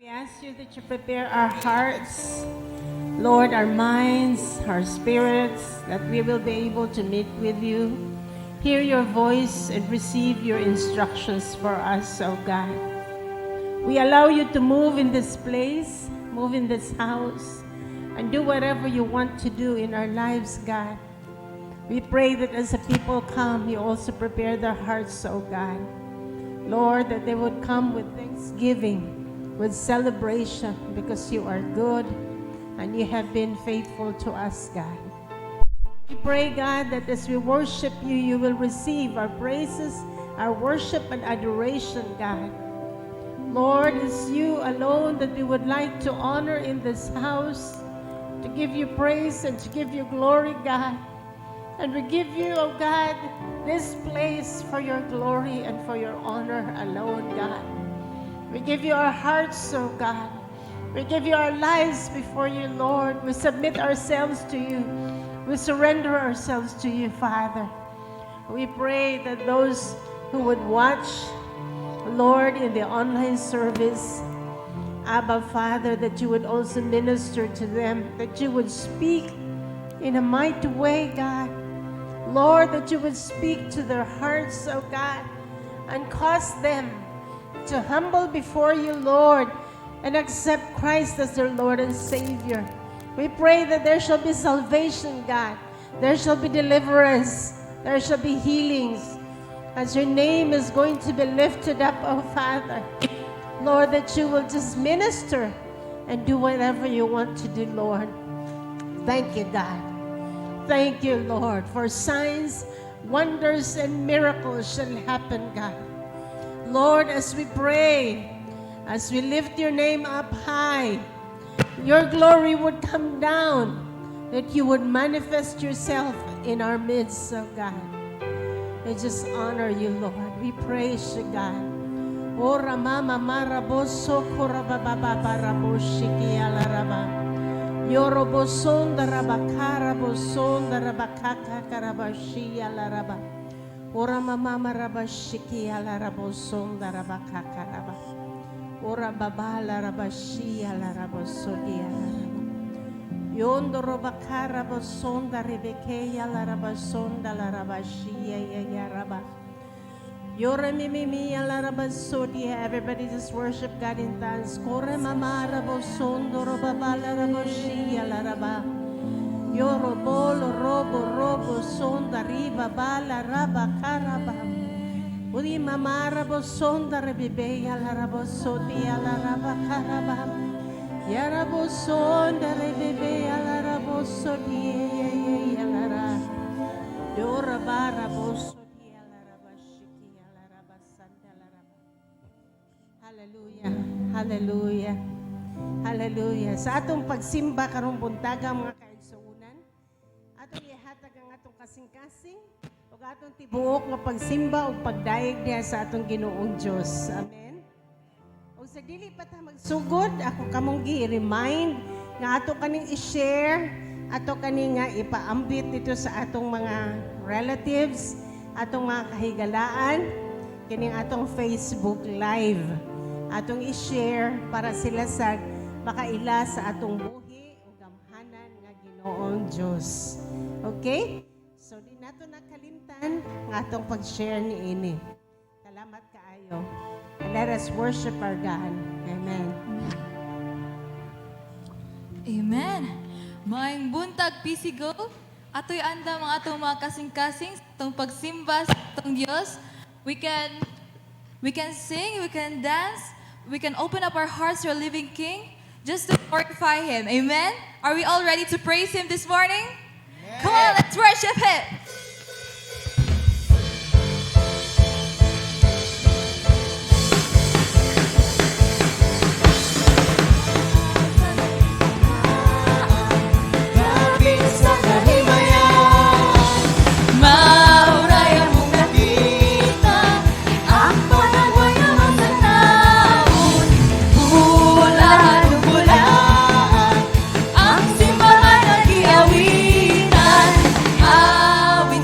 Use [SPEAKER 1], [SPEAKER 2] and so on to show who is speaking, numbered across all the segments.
[SPEAKER 1] We ask you that you prepare our hearts, Lord, our minds, our spirits, that we will be able to meet with you, hear your voice, and receive your instructions for us, oh God. We allow you to move in this place, move in this house, and do whatever you want to do in our lives, God. We pray that as the people come, you also prepare their hearts, oh God. Lord, that they would come with thanksgiving, with celebration, because you are good and you have been faithful to us, God. We pray, God, that as we worship you, you will receive our praises, our worship and adoration, God. Lord, it's you alone that we would like to honor in this house, to give you praise and to give you glory, God. And we give you, oh God, this place for your glory and for your honor alone, God. We give you our hearts, oh God. We give you our lives before you, Lord. We submit ourselves to you. We surrender ourselves to you, Father. We pray that those who would watch, Lord, in the online service, Abba, Father, that you would also minister to them, that you would speak in a mighty way, God. Lord, that you would speak to their hearts, oh God, and cause them to humble before you, Lord, and accept Christ as their Lord and Savior. We pray that there shall be salvation, God. There shall be deliverance. There shall be healings. As your name is going to be lifted up, oh Father, Lord, that you will just minister and do whatever you want to do, Lord. Thank you, God. Thank you, Lord, for signs, wonders, and miracles shall happen, God. Lord, as we pray, as we lift your name up high, your glory would come down, that you would manifest yourself in our midst, oh God. We just honor you, Lord. We praise you, God. Ora mama maraboso korabababaraboshiki alaraba. Yorobosonda rabakara bosonda rabakaka karabashi alaraba. Ora mama marabashiki alarabosonda rabakaka raba. Ora babala rabashi alarabosodi alaraba. Yondo robakara bosonda rebeke alarabasonda larabashi yaraba. Yore mimi alarabasodi. Everybody just worship God in tongues. Kore mama rabosondo robabala raboshi alaraba. Yoro bolo robo sonda riba bala raba karaba. Uri mama rabo sonda rebebe ala rabo sodi ala raba karaba. Yarabo sonda rebebe ala rabo sodi ala ra. Yora bara bo sodi ala raba shiki ala raba sanda ala raba. Hallelujah. Hallelujah. Hallelujah. Sa atong pagsimba karong buntaga mga kaigsuunan, atong ihatag ang atong kasing-kasing ug atong tibuok nga pagsimba ug pagdayeg diha sa atong Ginoong Dios. Amen. Ug sa dili pa ta magsugod, ako kamong gi-remind nga ato kaning i-share, ato kani nga ipaambit dito sa atong mga relatives, atong mga kahigalaan, kining atong Facebook Live. Atong i-share para sila sa makaila sa atong buhi o gamhanan nga Ginoong Diyos. Okay? So, di nato nakalimtan nga atong pag-share ni ini. Salamat kaayo. And let us worship our God. Amen.
[SPEAKER 2] Amen. Maayong buntag pisigo. Ato'y anda mga atong mga kasing-kasing atong pagsimba sa atong Diyos. We can sing, we can dance, we can open up our hearts to our living King just to glorify Him. Amen? Are we all ready to praise Him this morning? Yeah. Come on, let's worship Him.
[SPEAKER 3] Ang simbahan ang giawitan, awit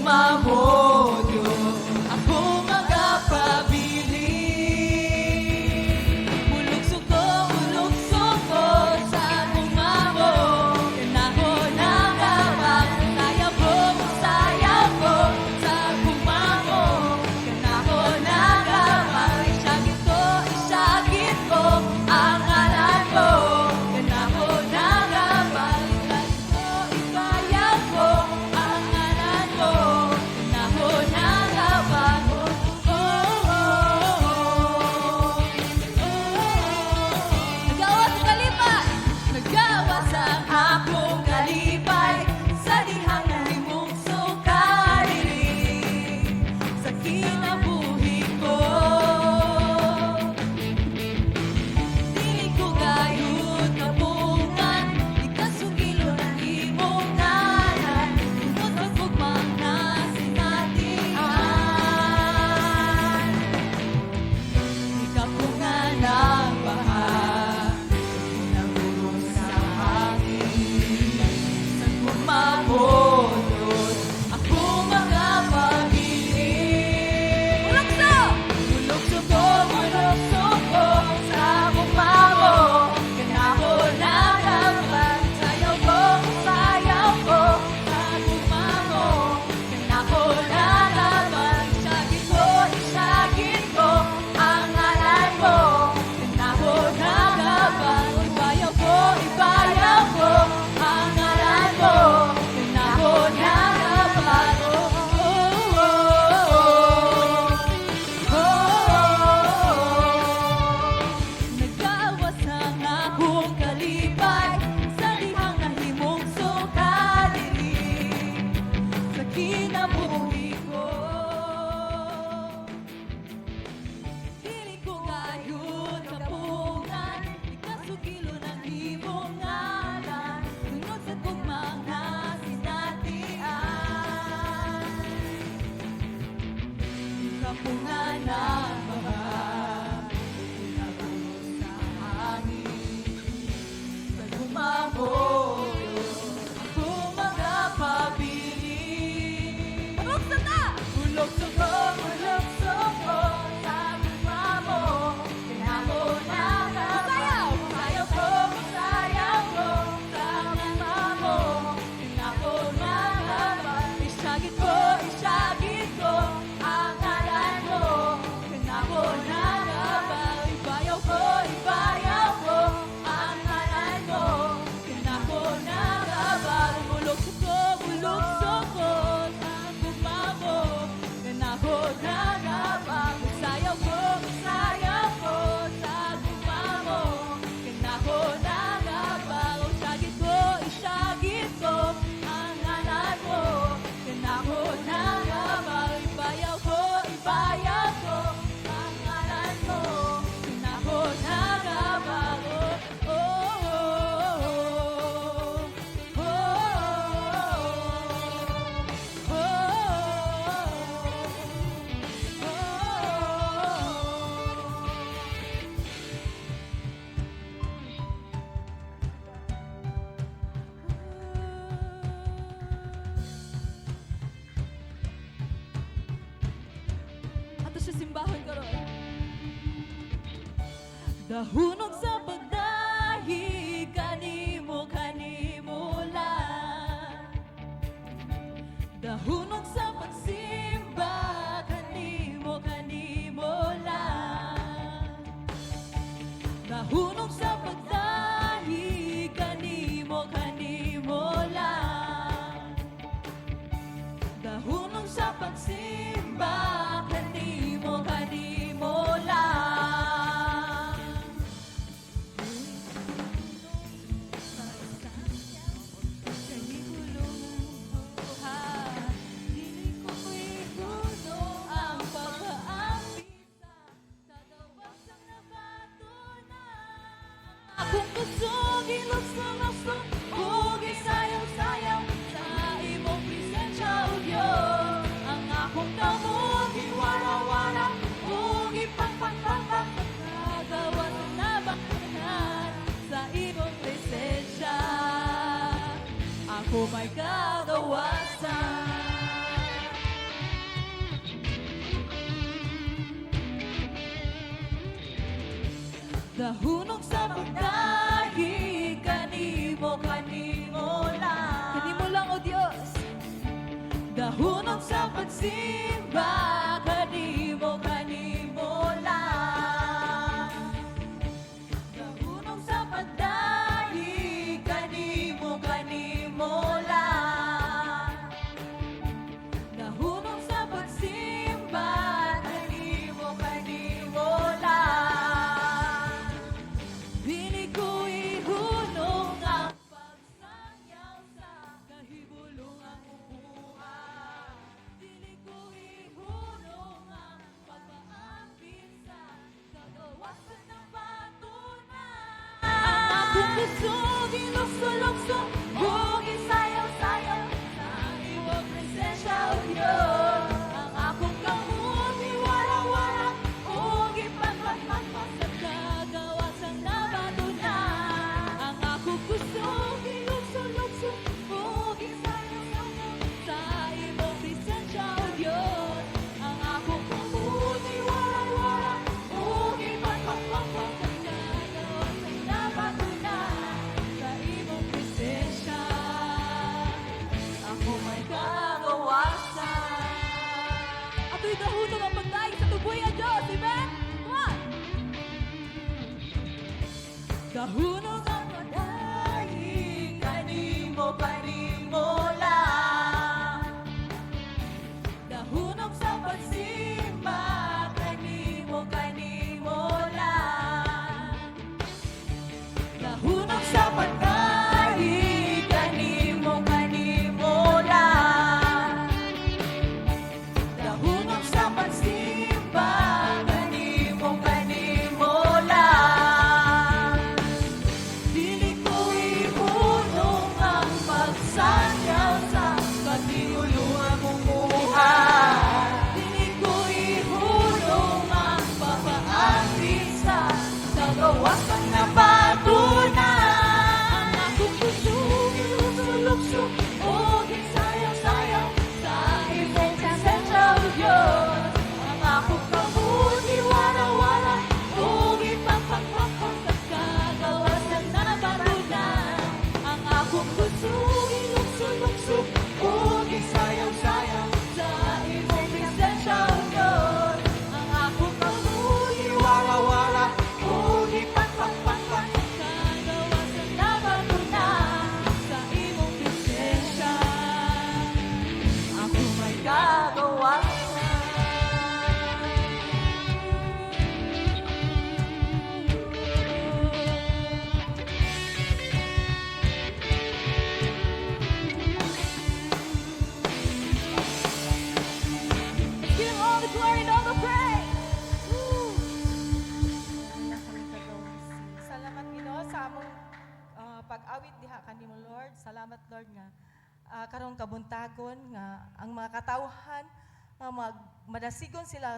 [SPEAKER 2] mamodo, ako magapabili. Mulukso ko sa akong mamo, kanako nagabang, sayaw ko sa akong mamo, kanako nagabang, isyagit ko ang ngalan mo, kanako nagabang, ibayaw ko ang ngalan mo, kanako nagabang. Nagawas ang akong kalipay, sa dihang nahimugso kadilig sa kinabuhi ko. Dili ko gayud kapungan, ikasugilo ng imong ngalan, tungod sa gugmang nasinatian. Ikapungan ang baha, nagulong sa hangin, sa kumamodot, ako magapabili. Mulukso ko sa akong mamo, kanako nagabang, sayaw ko sa akong mamo, kanako nagabang, isyagit ko ang ngalan mo, kanako nagabang, ibayaw ko ang ngalan mo, kanako nagabang. Nagawas ang akong kalipay, sa dihang nahimugso kadilig sa kinabuhi ko. Dili ko gayud kapungan, ikasugilo ng imong ngalan, tungod sa gugmang nasinatian. Kapungan ang baha, nagulong sa hangin, sa kumamodot, ako magapabili. Mulukso ko sa akong mamo, kanako nagabang, sayaw ko sa akong mamo, kanako nagabang, isyagit ko ang ngalan mo, kanako nagabang, ibayaw ko ang ngalan mo, kanako nagabang. Mulukso ko sa akong mamo, kanako nagabang, sayaw ko sa akong mamo, kanako nagabang, isyagit ko ang ngalan mo, kanako nagabang, ibayaw ko ang ngalan mo, kanako nagabang. Ato siya simbahan ko ron. Dahunog sa pagdahi, kanimo lang. Dahunog sa pagsimba, kanimo lang. Dahunog sa pagdahi, kanimo lang. Dahunog sa pagsimba, kanimo lang. Akong kusog, ilusong-lusong, ug isayaw-sayaw sa imong presensya, O Diyos. Ang akong kamot, iwara-wara, ug ipagpagpagpag, nagawa na bakanan sa imong presensya. Ako may kagawasan.
[SPEAKER 3] Gahunong sa pagdahi, kanimo lang.
[SPEAKER 2] Kanimo lang, O Dios.
[SPEAKER 3] Gahunong sa pagsimba, kanimo lang. Gahunong sa pagdahi, kanimo lang. Gahunong sa pagsimba, kanimo lang. Bini ko ihunong ang pagsanyaw sa kahibulong ang upuan. Bini ko ihunong ang pagpaapit sa kagawasan ng patunan. Ang akong gusto, ginukso-lukso, buong isayaw-sayaw sa iyong presensya, O Diyos. Ang akong kamot, iwara-wara, ug ipagpagpagpag sa kagawasan na patunan. Ang akong gusto, ginukso-lukso, buong isayaw-sayaw sa iyong presensya, O Diyos. Ang akong kamot, iwara-wara, ug ipagpagpagpag sa kagawasan na patunan. Sa iyong presensya, ako may kagawasan.
[SPEAKER 2] Ato'y gahunong ang pagdaig sa tubuhay nga Diyos. Amen? Come on!
[SPEAKER 3] Gahunong ang pagdahi, kanimo lang. Gahunong sa pagsimba, kanimo lang. Gahunong sa pagdahi, kanimo lang. Gahunong sa pagsimba, kanimo lang. Dili ko ihunong ang pagsanyaw sa katihuluan mong buhay. Dili ko ihunong ang papaapit sa kagawasan na patunan. Ang akong puso, ilukso-lukso, o sayaw-sayaw sa iyong presensya, O Diyos. Ang akong kamot, iwara-wara, o ipagpagpagpag sa kagawasan na patunan. Ang akong puso, ilukso-lukso, o sayaw-sayaw sa iyong presensya, O Diyos. Ang akong kamot, iwara-wara, o ipagpagpagpag sa kagawasan na patunan. Sa iyong presensya, ako may kagawasan.
[SPEAKER 2] Give Him all the glory and all the praise.
[SPEAKER 3] Salamat Ginoo sa among pag-awit diha kanimo Lord. Salamat Lord nga karong kabuntagon nga ang mga katawhan nga madasigon sila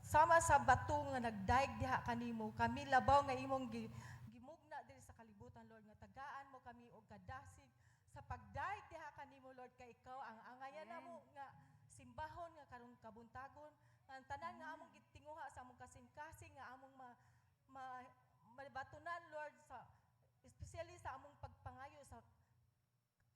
[SPEAKER 3] sama sa bato nga nagdaig diha kanimo. Kami labaw nga imong gimugna diri sa kalibutan Lord nga tagaan mo kami og kadasig sa pagdaig diha kanimo Lord kay ikaw ang angayan namo nga simbahon nga karong kabuntagon ang tanan nga among gitinguha sa among kasing-kasing nga among mabatunan Lord sa especially sa among pagpangayo sa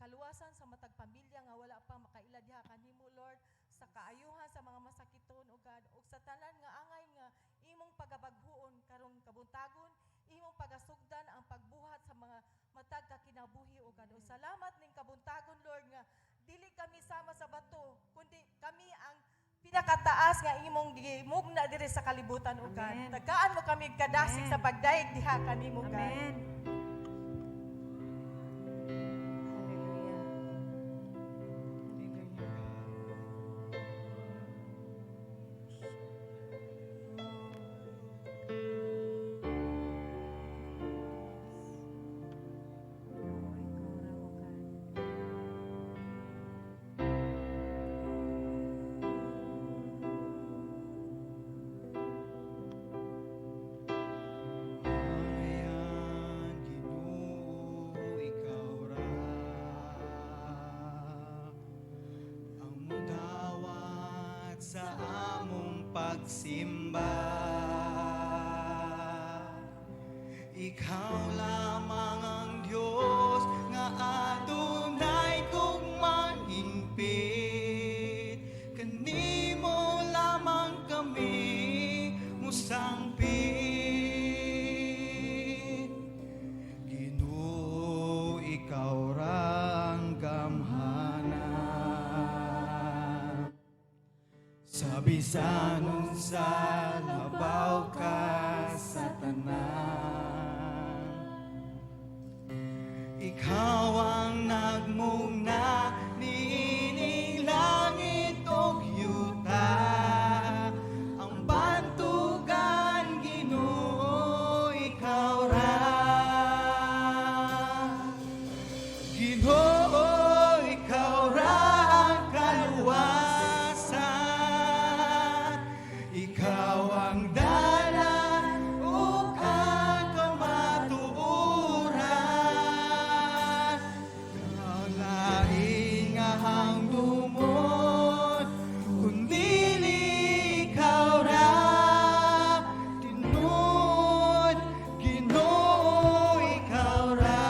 [SPEAKER 3] kaluwasan sa matag pamilya nga wala pa makaila diha kanimo Lord sa kaayuhan sa mga masakiton o God ug sa tanan nga angay nga imong pagabaghuon karong kabuntagon imong pagasugdan ang pagbuhat sa mga matag kakinabuhi o God. Ug salamat ning kabuntagon Lord nga dili kami sama sa bato kundi kami ang pinakataas nga imong gimugna diri sa kalibutan o God.
[SPEAKER 1] Amen.
[SPEAKER 3] Tagaan mo kami kadasig
[SPEAKER 1] Amen.
[SPEAKER 3] sa pagdaig diha kanimo God.
[SPEAKER 1] Amen. Hallelujah.
[SPEAKER 4] sa among pagsimba. Ikaw lamang ang Diyos nga adunay kong maningpit. Kanimo lamang kami musangpit. Ginoo, ikaw rang gamhanan. Sa bisan unsa labaw ka sa tanan, ikaw ang nagmuna niining langit ug yuta. Ang bantugan Ginoo, ikaw ra. Ginoo, ikaw ra ang kaluwasan. Ikaw ang dalan ug ang kamatuoran. Ikaw laing nga hangdumon, kundi ikaw ra. Tinud, Ginoo, ikaw ra.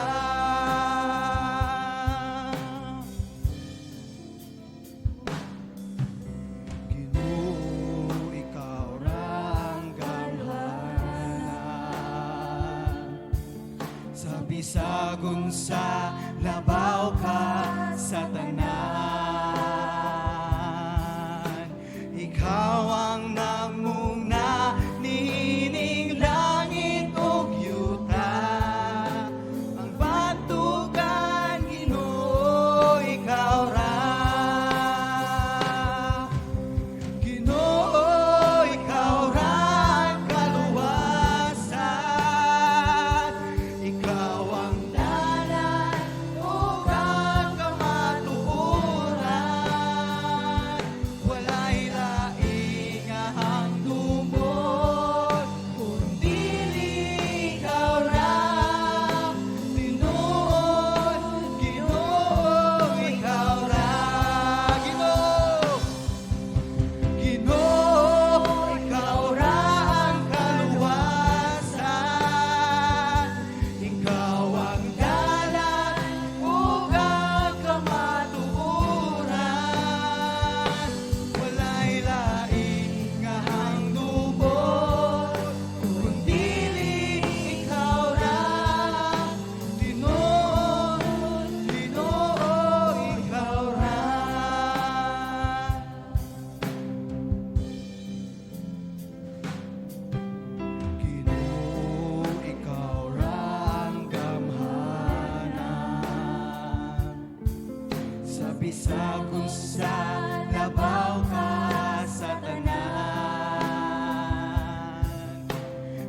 [SPEAKER 4] Ginoo, ikaw rang gamhanan. Sa bisag unsa labaw ka sa tanan, ikaw ang nagmuna niining langit ug yuta. Ang bantugan Ginoo, ikaw ra. Ginoo, ikaw ra ang kaluwasan. Ikaw ang dalan ug ang kamatuoran. Walay laing nga hangdumon, kundi ikaw ra. Tinuod, Ginoo, ikaw ra. Ginoo, Ginoo, ikaw ra ang kaluwasan. Ikaw ang dalan ug ang kamatuoran. Walay laing nga hangdumon, kundi ikaw ra. Tinuod, Ginoo, ikaw ra. Ginoo, ikaw rang gamhanan. Sa bisag unsa labaw ka sa tanan,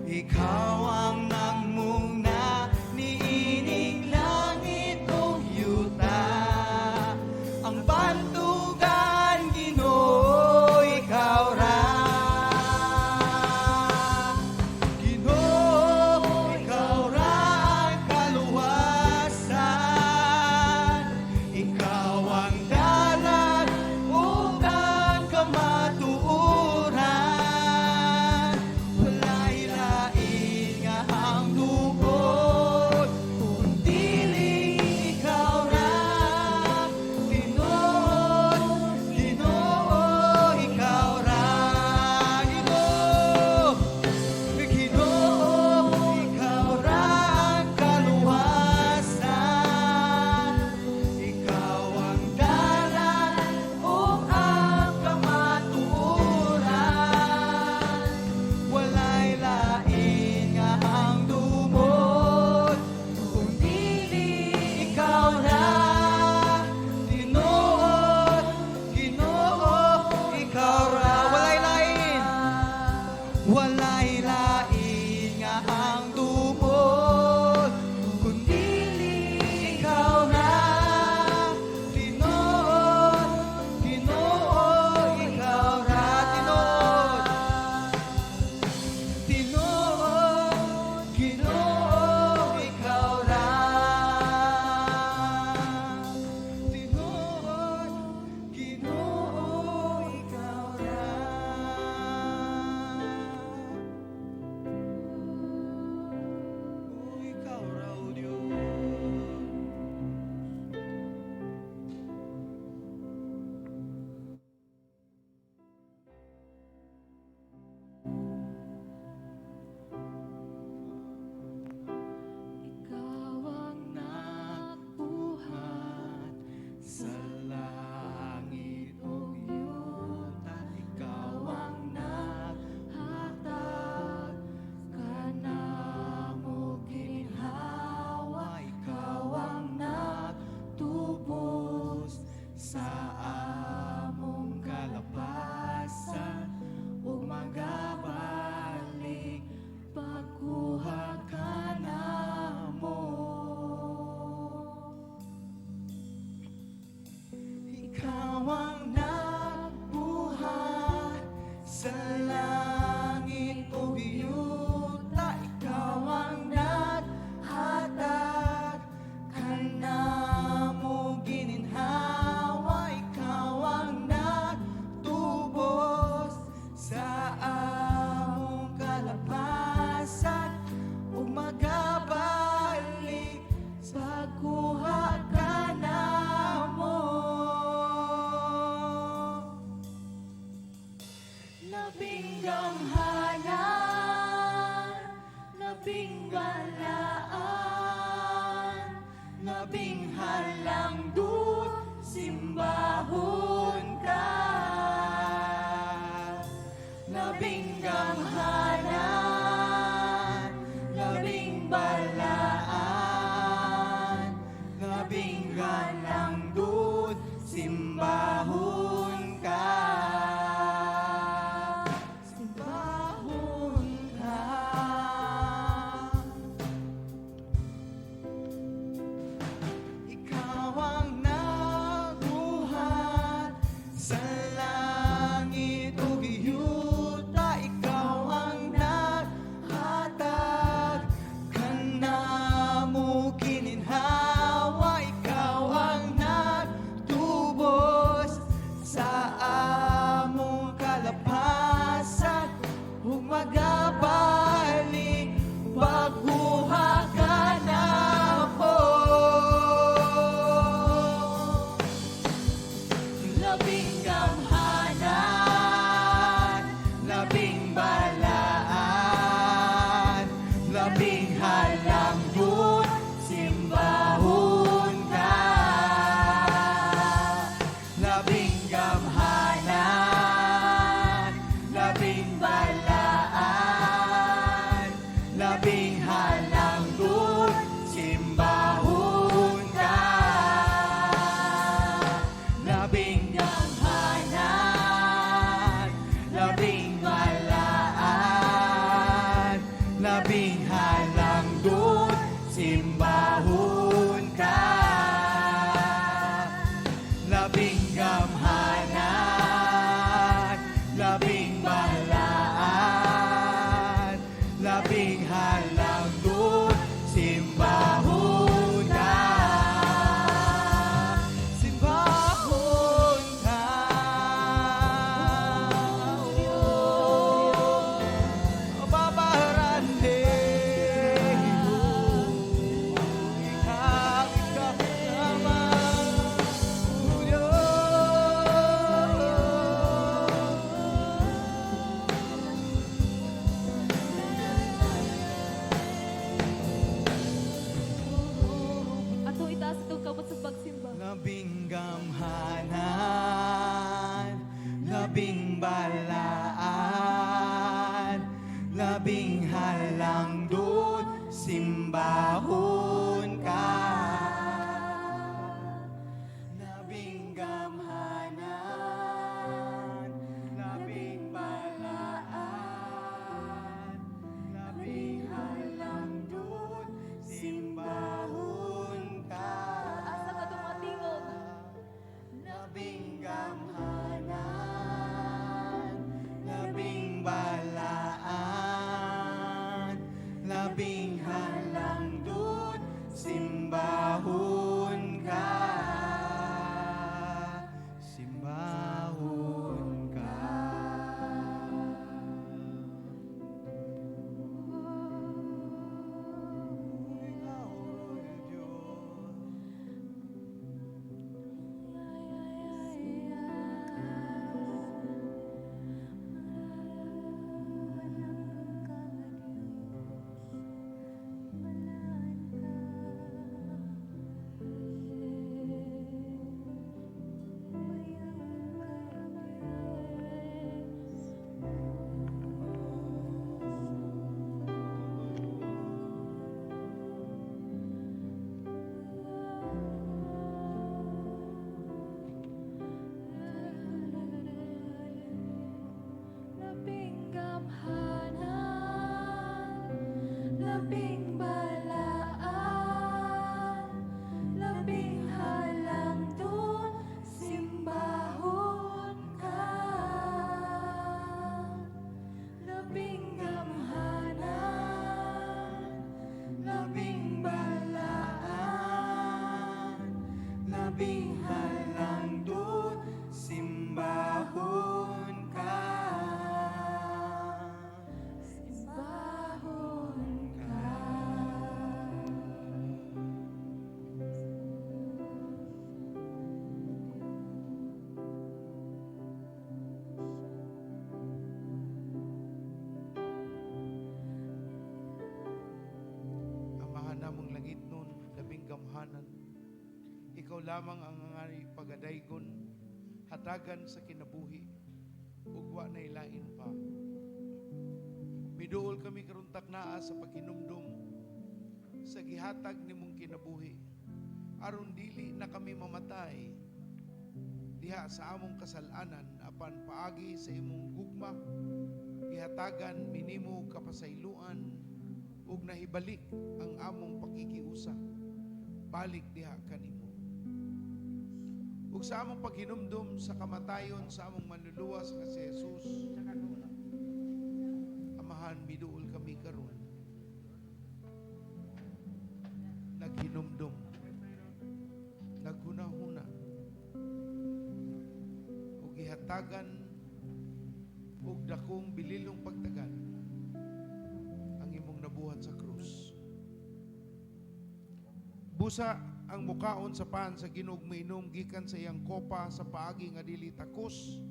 [SPEAKER 4] ikaw ang nagmuna niining langit ug yuta. Ang bantugan Ginoo, ikaw ra. Ginoo, ikaw ra ang kaluwasan. Ikaw ang dalan ug ang
[SPEAKER 3] gamhanan, labing balaan, labing halangdut, simbahon ka. Labing gamhanan, labing balaan, labing halangdut, simbahon ka. Simbahon ka. Ikaw ang nabuhat sa langit ug yuta, ikaw ang naghatag kanamo gininhawa, ikaw ang nagtubos sa among kalapasan ug magabalik pagbuha ka nako. Labing gamhanan, labing balaan, labing halangdut, simbahon ka. Labing gamhanan, labing balaan, labing halangdut, simbahon ka. Labing gamhanan, labing balaan, labing halangdut, simbahon ka. Labing gamhanan, labing balaan, labing halangdut, simbahon ka. Simbahon ka. Babarande. Ikaw naman,
[SPEAKER 2] Ato itaas itong kamot sa pagsimba.
[SPEAKER 4] labing gamhanan, labing balaan, labing halangdut, simbahon ka. Labing gamhanan, labing balaan, labing halangdut, simbahon ka.
[SPEAKER 2] Asa ka itong matingog?
[SPEAKER 4] Labing gamhanan,
[SPEAKER 5] lamang ang ngani pagadaygon hatagan sa kinabuhi ug wa nay lain pa. Miduol kami karon taknaa sa paghinumdum sa gihatag nimong kinabuhi aron dili na kami mamatay diha sa among kasalanan apan paagi sa imong gugma gihatagan minimo kapasayloan ug nahibalik ang among pakikiusa balik diha kanimo. Ug sa among paghinumdum sa kamatayon sa among manluluwas nga si Jesus, Amahan, miduol kami karon naghinumdum, naghunahuna ug gihatagan ug dakong bililong pagtagan ang imong nabuhat sa krus. Busa ang mukaon sa pan sa Ginoo miinom gikan sa iyang kopa sa paagi nga dili takos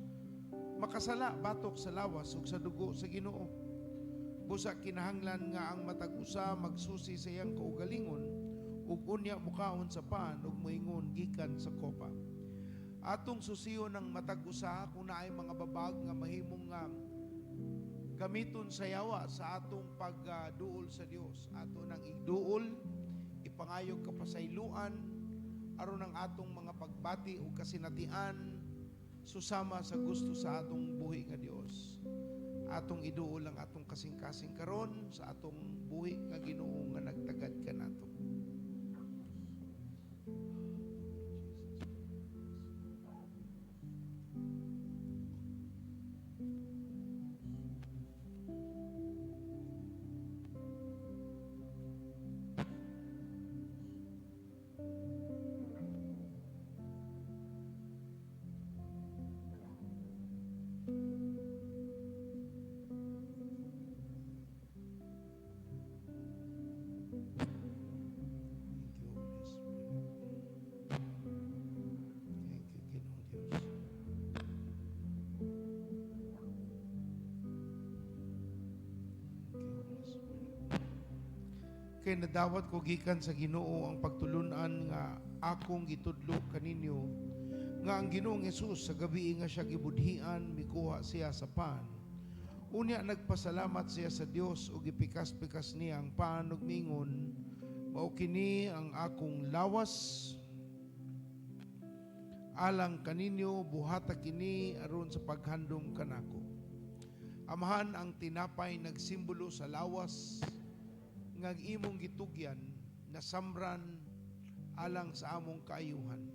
[SPEAKER 5] makasala batok sa lawas ug sa dugo sa Ginoo. Busa kinahanglan nga ang matag usa magsusi sa iyang kaugalingon ug unya mukaon sa pan ug moingon gikan sa kopa. Atong susiyon ng matag usa kung naay mga babag nga mahimong nga gamiton sa yawa sa atong pagduol sa Dios. Ato nang igduol ipangayog kapasayloan aron ang atong mga pagbati o kasinatian susama sa gusto sa atong buhi nga Dios. Atong iduol ang atong kasing-kasing karon sa atong buhi nga Ginoo nga nagtagad kanato. Kay nadawat ko gikan sa Ginoo ang pagtulunan nga akong gitudlo kaninyo nga ang Ginoong Hesus sa gabi nga siya gibudhian mikuha siya sa pan. Unya nagpasalamat siya sa Dios ug gipikas-pikas niya ang pan ug mingon, mao kini ang akong lawas alang kaninyo, buhata kini aron sa paghandom kanako. Amahan, ang tinapay nagsimbolo sa lawas nga imong gitugyan na samran alang sa among kaayuhan.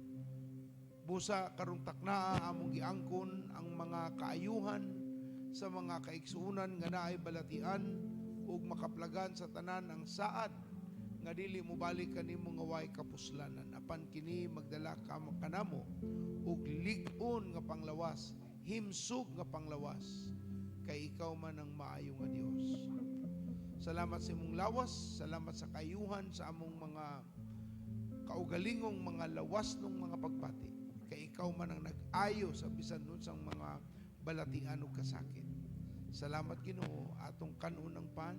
[SPEAKER 5] Busa karong taknaa among giangkon ang mga kaayuhan sa mga kaigsuunan nga naay balatian ug makaplagan sa tanan ang saad nga dili mobalik kanimo nga way kapuslanan. Apan kini magdala kanamo ug lig-on nga panglawas, himsog nga panglawas kay ikaw man ang maayo nga Dios. Salamat sa imong lawas, salamat sa kayuhan sa among mga kaugalingong mga lawas ng mga pagpati. Kay ikaw man ang nag-ayo sa bisan nun sang mga balatian o kasakit. Salamat Ginoo, atong kanon ng pan.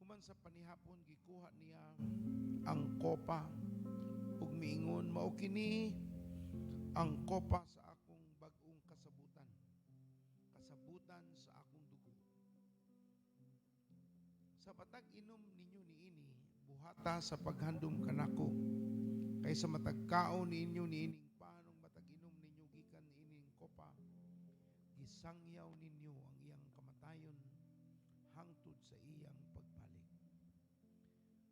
[SPEAKER 5] Human sa panihapon gikuha niya ang kopa ug miingon, mao kini ang kopa sa akong bag-ong kasabutan, kasabutan sa akong dugo. Sa matag inom ninyo niini, buhata sa paghandom kanako, kaysa matagkaon ninyo niining panong matag inom ninyo gikan niining kopa, gisangyaw ninyo ang iyang kamatayon hangtod sa iyang pagbalik.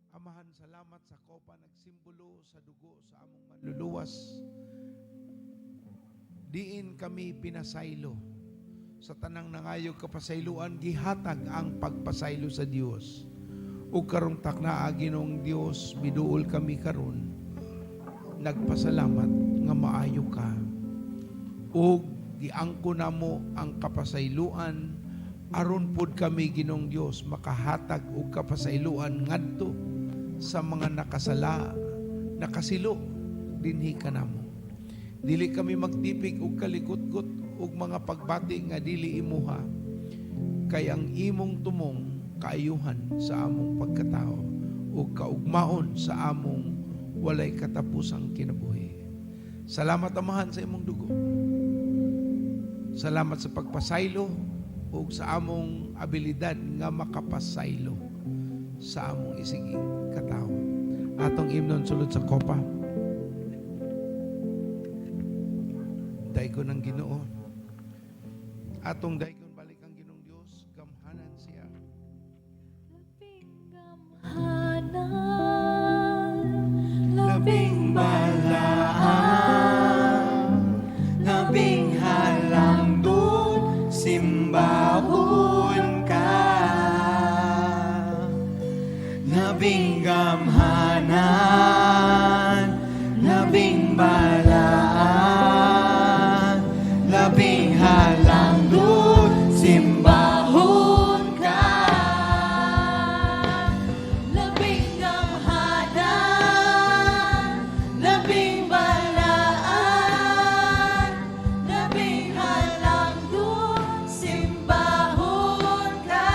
[SPEAKER 5] Amahan, salamat sa kopa nagsimbolo sa dugo sa among manluluwas. Diin kami pinasaylo sa tanang nangayog kapasayloan, gihatag ang pagpasaylo sa Dios. Ug karong taknaa Ginoong Dios, miduol kami karon nagpasalamat nga maayo ka. Ug giangko namo ang kapasayloan aron pod kami Ginoong Dios makahatag og kapasayloan ngadto sa mga nakasala, nakasilo dinhi kanamo. Dili kami magtipig og kalikot-kot og mga pagbati nga dili imuha, kay ang imong tumong kaayuhan sa among pagkatao o kaugmaon sa among walay katapusang kinabuhi. Salamat Amahan sa imong dugo. Salamat sa pagpasaylo o sa among abilidad nga makapasaylo sa among isiging katao. Atong imnon sulod sa kopa. Daiko ng Ginoo. Atong daikon balik ang Ginoong Dios, gamhanan siya.
[SPEAKER 4] Labing balaan, labing halangdon, simbahon ka. Labing gamhanan, labing balaan, labing halangdon, simbahon ka. Labing gamhanan, labing balaan, labing halangdon, simbahon ka.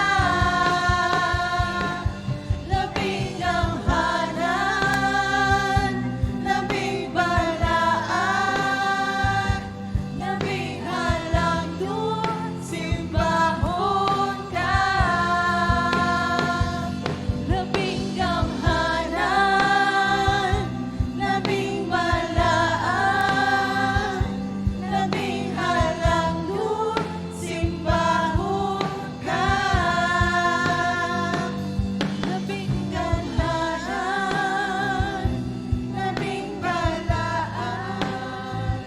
[SPEAKER 4] Labing gamhanan, labing balaan, labing halangdon, simbahon ka. Labing gamhanan, labing balaan, labing halangdon, simbahon ka. Labing gamhanan, labing balaan,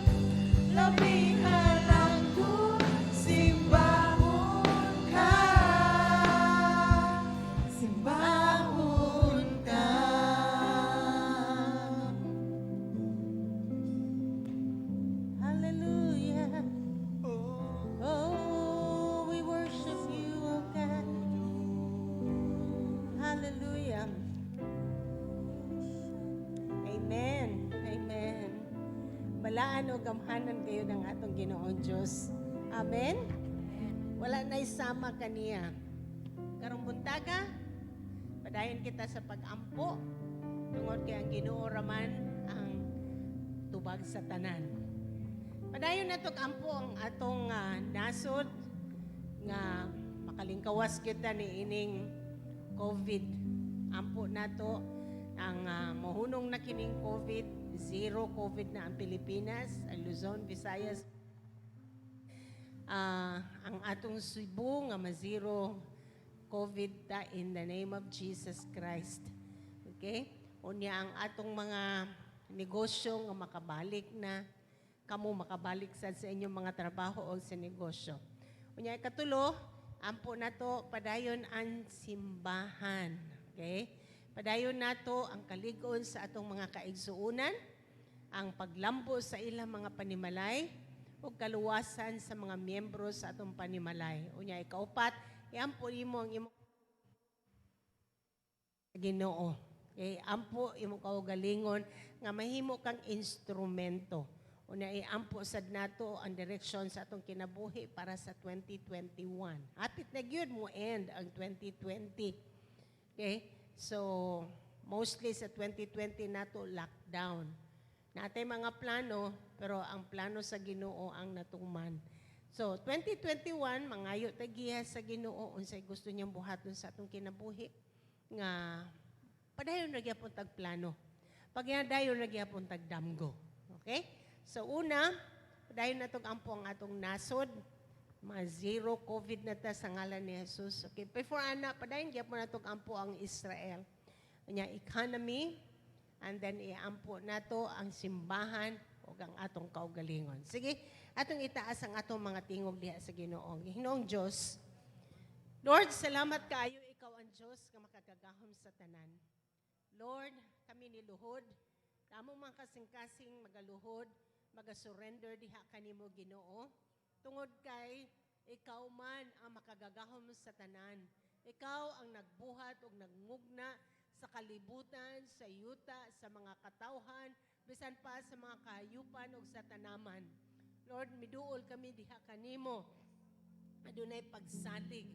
[SPEAKER 4] labing halangdon, simbahon ka. Simbahon ka.
[SPEAKER 1] Hallelujah. Oh, we worship you, oh God. Hallelujah. Amen. Amen. Balaan o gamhanan kayo ng atong Ginoong Diyos. Amen. Wala na isama kaniya. Karong buntaga, padayon kita sa pag-ampo. Tungod kay ang Ginoo raman ang tubag sa tanan. Padayon na ampo ang atong nasod nga makalingkawas kita ni ining COVID. Ampo nato ang mahunong na kining COVID, zero COVID na ang Pilipinas, ang Luzon, Visayas. Ang atong Cebu nga ma-zero COVID ta in the name of Jesus Christ. Okay? Unya ang atong mga negosyo nga makabalik na, kamo makabalik sa inyong mga trabaho o sa negosyo. Unya ikatulo, ampo nato padayon ang simbahan. Okay? Padayon nato ang kaligon sa atong mga kaigsuunan, ang paglambo sa ilang mga panimalay, o kaluwasan sa mga miyembro sa atong panimalay. Unya ikaupat, iampo imo ang imo Ginoo. Okay? Ampo imo kaugalingon nga mahimo kang instrumento. Una iampo sad nato ang direksyon sa atong kinabuhi para sa 2021. Hapit na gyud mo end ang 2020. Okay? So, mostly sa 2020 nato lockdown. Natay mga plano, pero ang plano sa Ginoo ang natuman. So, 2021 mangayo tagiya sa Ginoo unsay gusto niyang buhaton sa atong kinabuhi nga padayon ra gyapon tag plano. Pagdayon ra gyapon tag damgo. Okay? So una, padayon natog ampo ang atong nasod, mga zero COVID na ta sa ngalan ni Jesus. Okay, before ana, padayon gyapon natog ampo ang Israel. Nya economy, and then iampo nato ang simbahan o ang atong kaugalingon. Sige, atong itaas ang atong mga tingog diha sa Ginoo. Ginoong Dios, Lord, salamat kaayo ikaw ang Dios nga makagagahom sa tanan. Lord, kami niluhod, kamo mga kasing-kasing magaluhod, magasurrender diha kanimo Ginoo. Tungod kay ikaw man ang makagagahom sa tanan. Ikaw ang nagbuhat o nagngugna sa kalibutan, sa yuta, sa mga katawhan, bisan pa sa mga kahayupan o sa tanaman. Lord, miduol kami diha kanimo. Adunay pagsalig.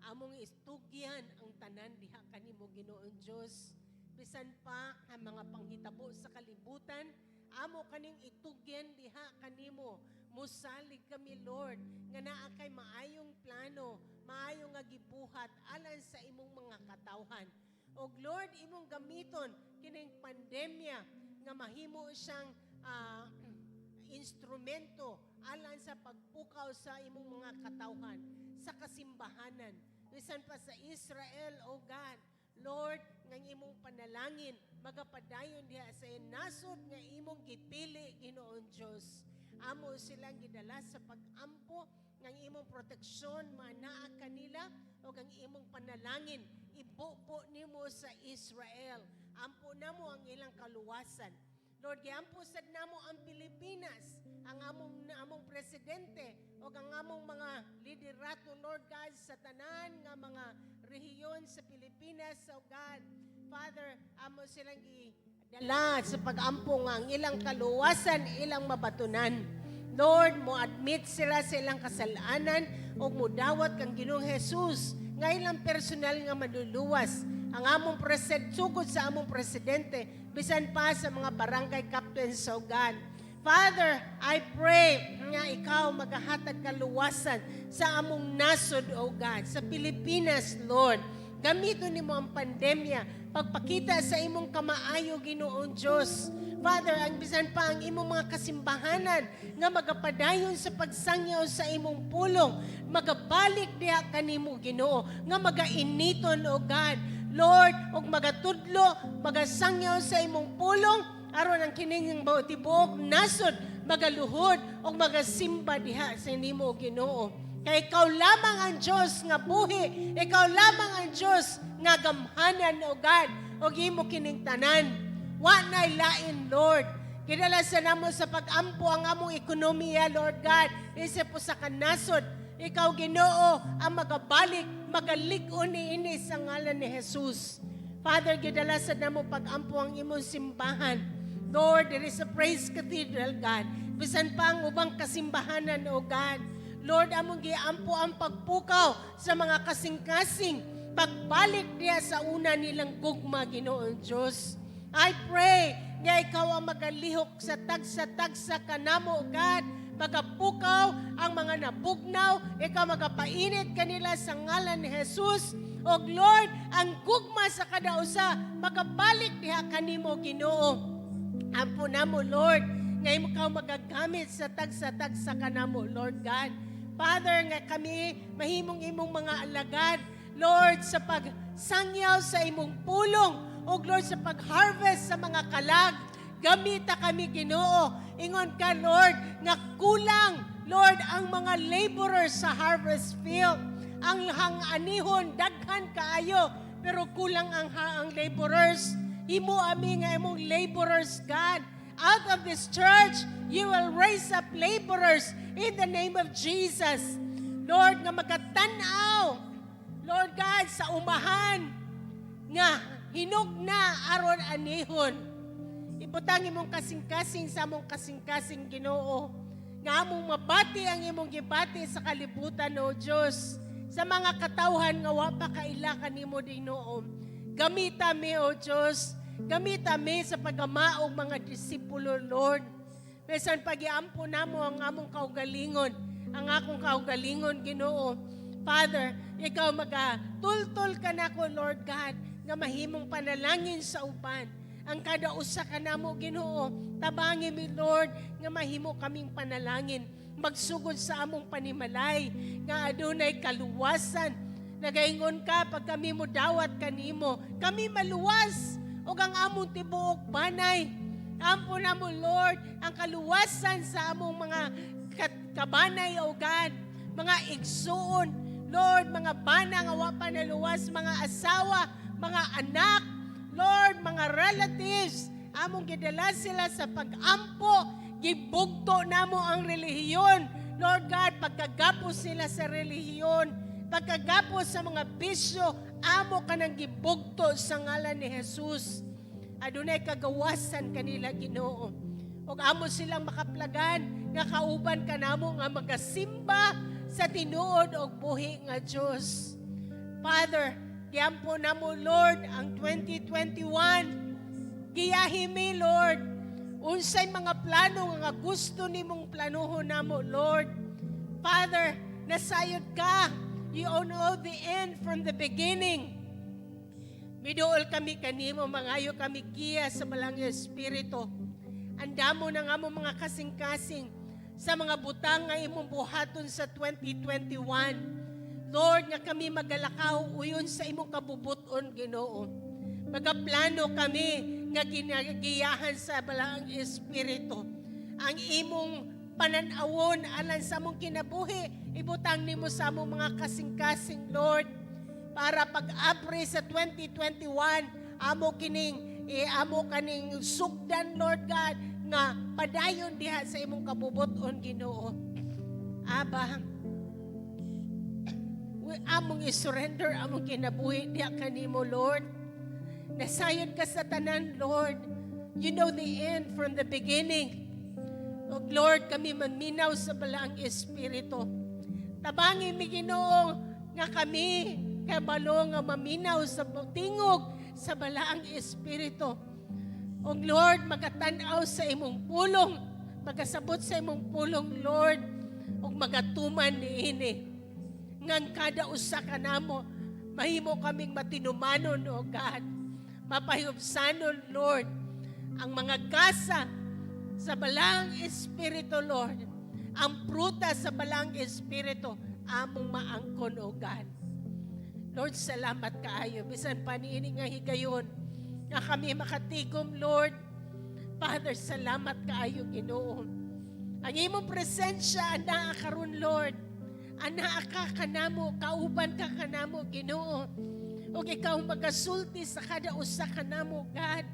[SPEAKER 1] Among istugyan ang tanan diha kanimo Ginoong Dios. Bisan pa ang mga panghitabo sa kalibutan, amo kaning itugyan diha kanimo. Musalig kami Lord nga naa kay maayong plano, maayong nga gibuhat alang sa imong mga katawhan. O Lord, imong gamiton kining pandemya nga mahimo siyang instrumento alang sa pagpukaw sa imong mga katawhan, sa kasimbahanan. Bisan pa sa Israel, O God, Lord, nga imong panalangin, magapadayon diha sa nasod nga imong gipili, Ginoong Diyos. Amo silang gidala sa pag-ampo, ng imong proteksyon, manaa kanila, o ang imong panalangin, ibubo nimo sa Israel. Ampo namo ang ilang kaluwasan. Lord, giampo sad namo ang Pilipinas, ang among presidente, o ang among mga liderato, Lord God, sa tanan nga mga rehiyon sa Pilipinas, O God. Father, amo silang idala sa pag-ampo nga ang ilang kaluwasan, ilang mabatunan. Lord, mo admit sila sa ilang kasalanan o mudawat kang Ginoong Jesus nga ilang personal nga maduluwas. Ang among sugod sa among presidente, bisan pa sa mga barangay captains, O God. Father, I pray nga ikaw maghahatag kaluwasan sa among nasod, O God, sa Pilipinas, Lord. Gamiton nimo ang pandemya, pagpakita sa imong kamaayo, Ginoong Diyos. Father, ang bisan pa ang imong mga kasimbahanan nga magapadayon sa pagsangyaw sa imong pulong, magabalik diha kanimo, Ginoo, nga magainiton, O God. Lord, og magatudlo, magasangyaw sa imong pulong, aron ang kining tibuok nasod, magaluhod, og magasimba diha sa nimo, Ginoo. Kay ikaw lamang ang Diyos nga buhi, ikaw lamang ang Diyos nga gamhanan, O God, og imo kining tanan. Wa na'y lain, Lord. Kinala sa namo sa pag-ampo ang among ekonomiya, Lord God, isip po sa kanasod. Ikaw, Ginoo, ang magabalik, magalig-on ini sa ngalan ni Jesus. Father, gidala sa namo pag-ampo ang imong simbahan. Lord, there is a praise cathedral, God. Bisan pa ang ubang kasimbahanan, O God. Lord, among giampo ang pagpukaw sa mga kasing-kasing, pagbalik niya sa una nilang gugma, Ginoong Diyos. I pray nga ikaw ang magalihok sa tagsa-tagsa kanamo, God. Magapukaw ang mga nabugnaw, ikaw magapainit kanila sa ngalan ni Jesus. O Lord, ang gugma sa kadausa, magabalik diha kanimo, Ginoo. Ampo namo, Lord, nga ikaw magagamit sa tagsa-tagsa kanamo, Lord God. Father, nga kami mahimong imong mga alagad, Lord, sa pagsangyaw sa imong pulong, o Lord, sa pag-harvest sa mga kalag, gamita kami, Ginoo. Ingon ka, Lord, nga kulang, Lord, ang mga laborers sa harvest field. Ang anihon, daghan kaayo, pero kulang ang laborers. Imo ami nga imong laborers, God. Out of this church, you will raise up laborers in the name of Jesus. Lord, nga magkatanaw, Lord God, sa umahan, nga hinugna aron anihon. Ibutang imong kasing-kasing sa among kasing-kasing, Ginoo. Nga among mabati ang imong gibati sa kalibutan, O Diyos. Sa mga katawhan nga wa pa kaila kanimo, Ginoo. Gamita mi, O Diyos. Gamita mi sa pagamaog mga disipulo, Lord. Besan pagiampo namo ang among kaugalingon, ang akong kaugalingon, Ginoo. Father, ikaw magatultol ka nako, Lord God, nga mahimong panalangin sa uban. Ang kada usa ka namo, Ginoo, tabangi mi, Lord, nga mahimo kaming panalangin. Magsugod sa among panimalay, nga adunay kaluwasan. Nagaingon ka pag kami mo dawat kanimo, kami maluwas, o ang among tibuok banay. Ampo na mo, Lord, ang kaluwasan sa among mga kabanay, O God, mga igsuon, Lord, mga bana nga wa pa naluwas, mga asawa, mga anak, Lord, mga relatives, among gidala sila sa pag-ampo, gibugto namo ang relihiyon, Lord God, pagkagapos sila sa relihiyon, pagkagapos sa mga bisyo, amo ka nang gibugto sa ngalan ni Jesus. Adunay kagawasan kanila Ginoo. Ug amo silang makaplagan nga kauban kanamo nga magasimba sa tinuod og buhi nga Dios. Father, giampo namo Lord ang 2021. Giyahimi Lord unsay mga plano nga gusto nimong planuhon namo Lord. Father, nasayod ka. You know the end from the beginning. Miduol kami kanimo, mangayo kami giya sa balang Espiritu. Andamo na nga mo mga kasing-kasing sa mga butang nga imong buhaton sa 2021. Lord, nga kami magalakaw uyon sa imong kabubuton, Ginoo. Magaplano kami nga ginagiyahan sa balang Espiritu. Ang imong pananawon alang sa mong kinabuhi, ibutang nimo sa among mga kasing-kasing, Lord, para pag-apre sa 2021, amo kaning sugdan, Lord God, nga padayon diha sa imong kabubuton, Ginoo. Aba, among isurrender among kinabuhi diha kanimo, Lord. Nasayon ka sa tanan, Lord. You know the end from the beginning. O Lord, kami maminaw sa balaang Espiritu. Tabangin mi Ginoo nga kami kabalo nga maminaw sa tingog sa balaang Espiritu. O Lord, magatanaw sa imong pulong, magasabot sa imong pulong, Lord, o magatuman niini. Ngan kada usa ka namo, mahimo kaming matinumanon, O God. Mapahiyupsanon, Lord, ang mga gasa sa balang Espiritu, Lord. Ang pruta sa balang Espiritu, among maangkon, O God. Lord, salamat kaayo. Bisan paniini nga higayon, nga kami makatigom, Lord. Father, salamat kaayo, Ginoo. Ang imong presensya, anaa karon, Lord. Anaa ka kanamo, kauban ka kanamo, Ginoo. O ikaw magasulti sa kada usa kanamo, God.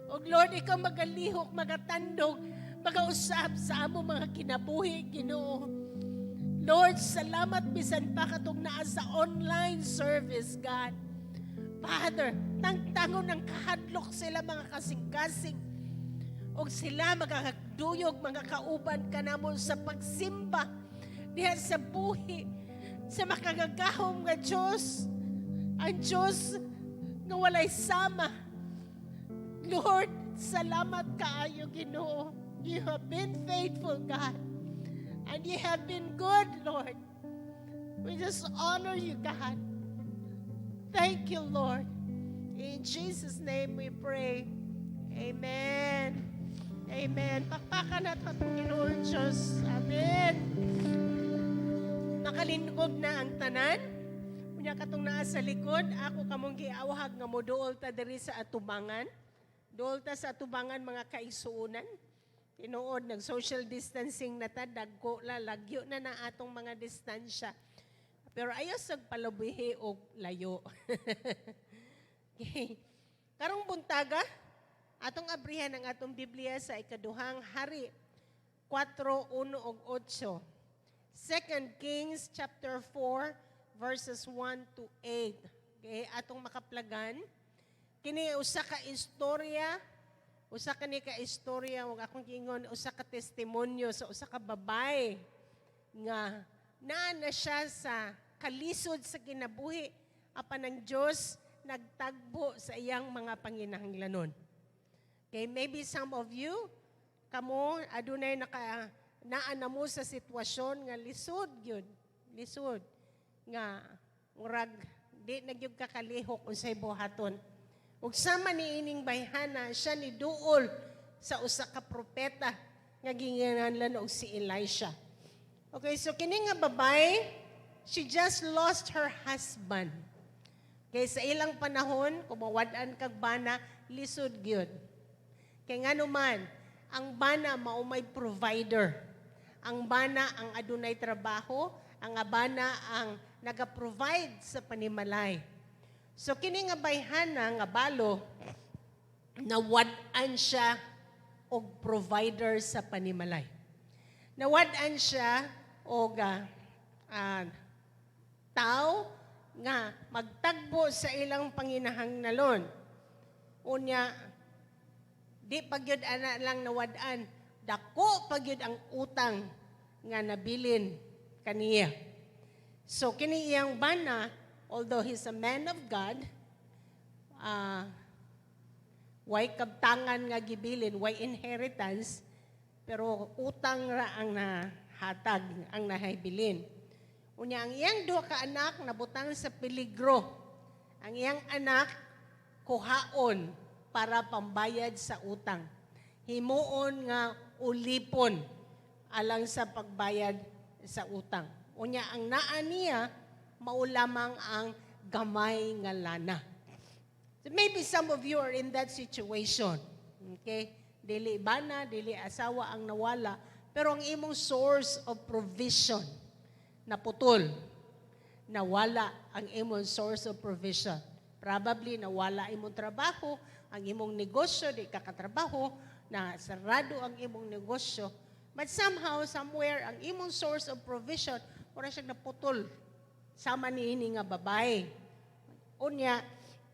[SPEAKER 1] O Lord, ikaw magalihok, magatandog, magausap sa amo mga kinabuhi, Ginoo. Lord, salamat bisan pa katong naa sa online service, God. Father, tangtangon ng kahadlok sila mga kasing-kasing. O sila magakaduyog, mga kauban kanamo sa pagsimba diha sa buhi, sa makagagahom nga Diyos. Ang Diyos nga walay sama. Lord, salamat kaayo, Ginoo. You have been faithful, God. And you have been good, Lord. We just honor you, God. Thank you, Lord. In Jesus' name we pray. Amen. Amen. Pakpakan natin ang Panginoon Diyos. Amen. Nakalingkod na ang tanan. Unya katong naa sa likod, ako kamong giawhag nga moduol ta diri sa atubangan. Duol ta sa atubangan mga kaigsuonan. Tinuod, nag-social distancing na ta, dagko la, lagyo na na atong mga distansya. Pero ayaw sa palabihi o layo. Okay. Karong buntaga, atong abrihan ang atong Biblia sa ikaduhang hari, 4:1 ug 8. 2 Kings chapter 4, verses 1 to 8. Okay, atong makaplagan. Kini usa ka istorya, usa ka ni ka istorya, ug akong giingon usa ka testimonyo sa usa ka babay nga naa na siya sa kalisod sa kinabuhi apan ang Dios nagtagbo sa iyang mga panginahanglanon. Okay, maybe some of you kamo adunay naa na mo sa sitwasyon nga lisod gyud, lisod nga murag di na gyud kakalihok unsay buhaton. Ug sama ni ining bayhana, siya ni duol sa usa ka propeta nga ginganlan og si Elisha. Okay, so kini nga babay, she just lost her husband. Okay, sa ilang panahon, kung mawad-an kag bana, lisod gyud. Kay ngano man, ang bana mao may provider. Ang bana ang adunay trabaho, ang bana ang naga-provide sa panimalay. So kini nga bayhana nga balo nawad-an siya og provider sa panimalay. Nawad-an siya og tao nga magtagbo sa ilang panginahanglanon. Unya, di pagyud ana lang nawad-an, dako pagyud ang utang nga nabilin kaniya. So kini iyang bana, although he's a man of God, way kabtangan nga gibilin, way inheritance, pero utang ra ang nahatag, ang nahaybilin. Unya, ang iyang duha ka anak nabutang sa peligro. Ang iyang anak kuhaon para pambayad sa utang. Himuon nga ulipon alang sa pagbayad sa utang. Unya, ang naa niya maulamang ang gamay nga lana. So maybe some of you are in that situation. Okay? Dili bana, dili asawa ang nawala, pero ang imong source of provision naputol. Nawala ang imong source of provision. Probably nawala imong trabaho, ang imong negosyo, di kakatrabaho, na sarado ang imong negosyo. But somehow, somewhere, ang imong source of provision, wala siyang naputol. Sama niini nga babae. Unya,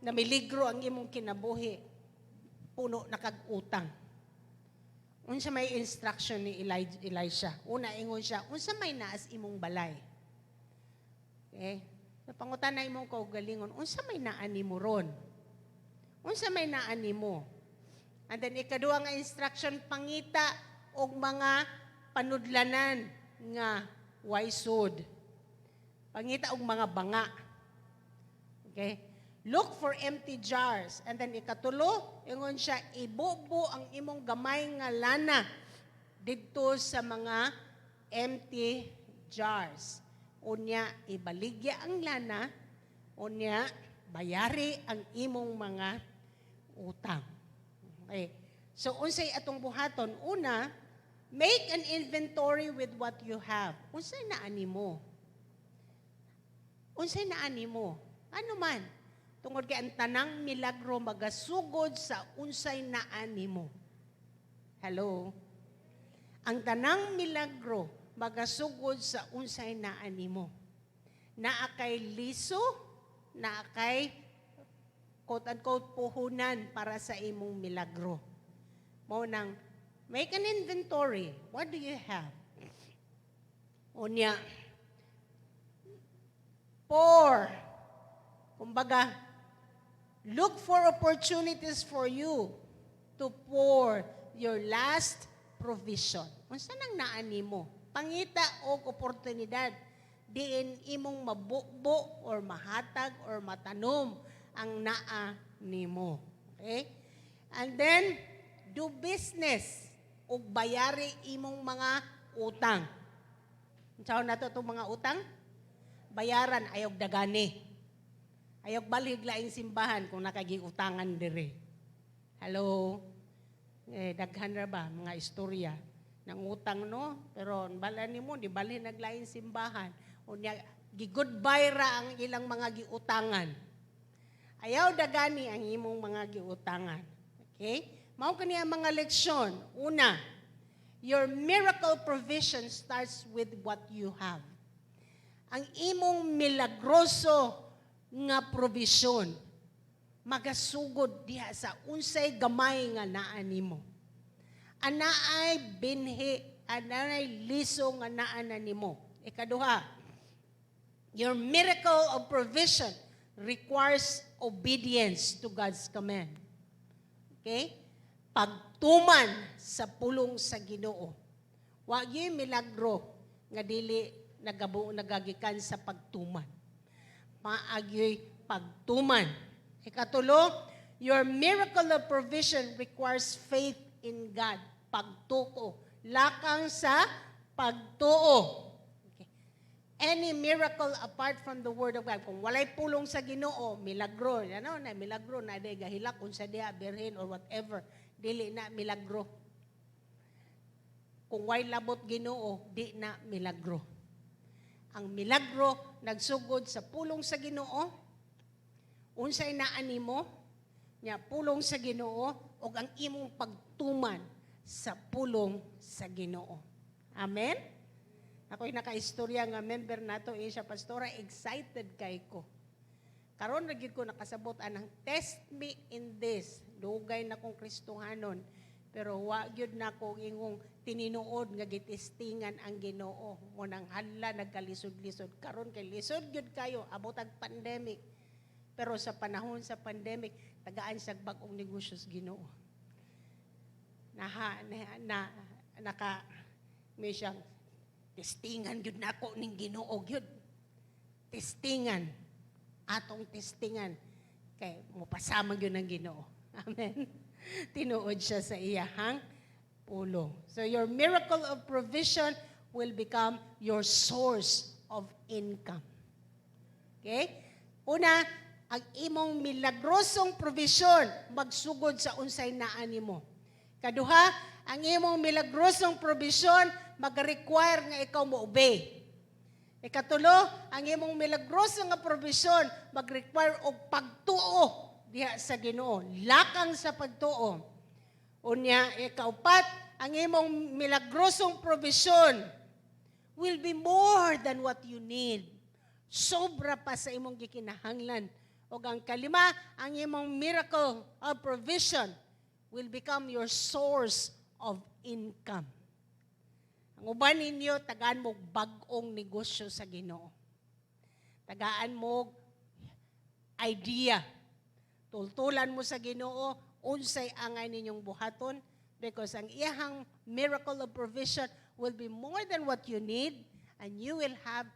[SPEAKER 1] namiligro ang imong kinabuhi, puno nakag-utang. Unsa may instruction ni Elisha. Una, ingon siya, unsa may naas imong balay. Okay? So, pangutan na imong kaugalingon, unsa may naani mo ron? Unsa may naani mo? And then, ikaduha nga instruction, pangita og mga panudlanan nga waysod. Pangita og mga banga. Okay? Look for empty jars. And then ikatulo, ingon siya, ibubo ang imong gamay nga lana didto sa mga empty jars. Unya, ibaligya ang lana. Unya, bayari ang imong mga utang. Okay. So, unsay atong buhaton? Una, make an inventory with what you have. Unsay naani mo? Unsay naani mo? Ano man? Tungod kay ang tanang milagro magasugod sa unsay naani mo. Hello? Ang tanang milagro magasugod sa unsay naani mo. Naa kay liso, naa kay quote-unquote puhunan para sa imong milagro. Mao nang make an inventory. What do you have? Unya, pour. Kumbaga, look for opportunities for you to pour your last provision. Unsa nang naani mo? Pangita og oportunidad diin imong mabukbo or mahatag or matanom ang naa nimo. Okay? And then, do business ug bayari imong mga utang. Unsaon nato itong mga utang? Bayaran ayog dagani. Ayog balig laing simbahan kung nakagiutangan dire. Hello? Daghan ra ba mga istorya ng utang no? Pero bala nimo di bali naglaing simbahan. Unya gi-goodbye ra ang ilang mga giutangan. Ayaw dagani ang imong mga giutangan. Okay? Mao kani ang mga leksyon. Una, your miracle provision starts with what you have. Ang imong milagroso nga provision magasugod diha sa unsay gamay nga naa nimo. Anaay binhi, anaay liso nga naa na nimo. Ikaduha, your miracle of provision requires obedience to God's command. Okay? Pagtuman sa pulong sa Ginoo. Wa gyud milagro nga dili nagagikan sa pagtuman. Maagyoy pagtuman. Ikatulo, your miracle of provision requires faith in God. Pagtuo. Lakang sa pagtuo. Any miracle apart from the Word of God. Kung walay pulong sa Ginoo, milagro. Ano na, milagro na day gahilak kung sa diha, birhen or whatever. Dili na milagro. Kung way labot Ginoo, di na milagro. Ang milagro nagsugod sa pulong sa Ginoo. Unsay naani mo, nya pulong sa Ginoo ug ang imong pagtuman sa pulong sa Ginoo. Amen. Ako'y nakaistorya nga member nato siya pastora, excited kay ko. Karon ra gyud ko nakasabot anang test me in this. Dugay na kong Kristohanon. Pero wa gyud na ko ingong tininuod nga gitestingan ang Ginoo. Munang hala nagkalisod-lisod. Karon kay lisod gyud kayo abot ang pandemic. Pero sa panahon sa pandemic, tagaan sa bag-ong negosyo sa Ginoo. Naka may siyang testingan gyud nako ning Ginoo gyud. Testingan. Atong testingan kay mopasama gyud ng Ginoo. Amen. Tinuod siya sa iyahang pulong. So your miracle of provision will become your source of income. Okay? Una, ang imong milagrosong provision magsugod sa unsay naa nimo. Kaduha, ang imong milagrosong provision mag-require nga ikaw mo-obey. Ikatulo, ang imong milagroso nga provision mag-require og pagtuo diha sa Ginoo, lakang sa pagtuo. Unya, ikaupat, ang imong milagrosong provision will be more than what you need. Sobra pa sa imong gikinahanglan. O ang kalima, ang imong miracle of provision will become your source of income. Ang uban ninyo, tagaan mo bag-ong negosyo sa Ginoo. Tagaan mo idea. Tultulan mo sa Ginoo, unsay angay ninyong buhaton because ang iyahang miracle of provision will be more than what you need and you will have,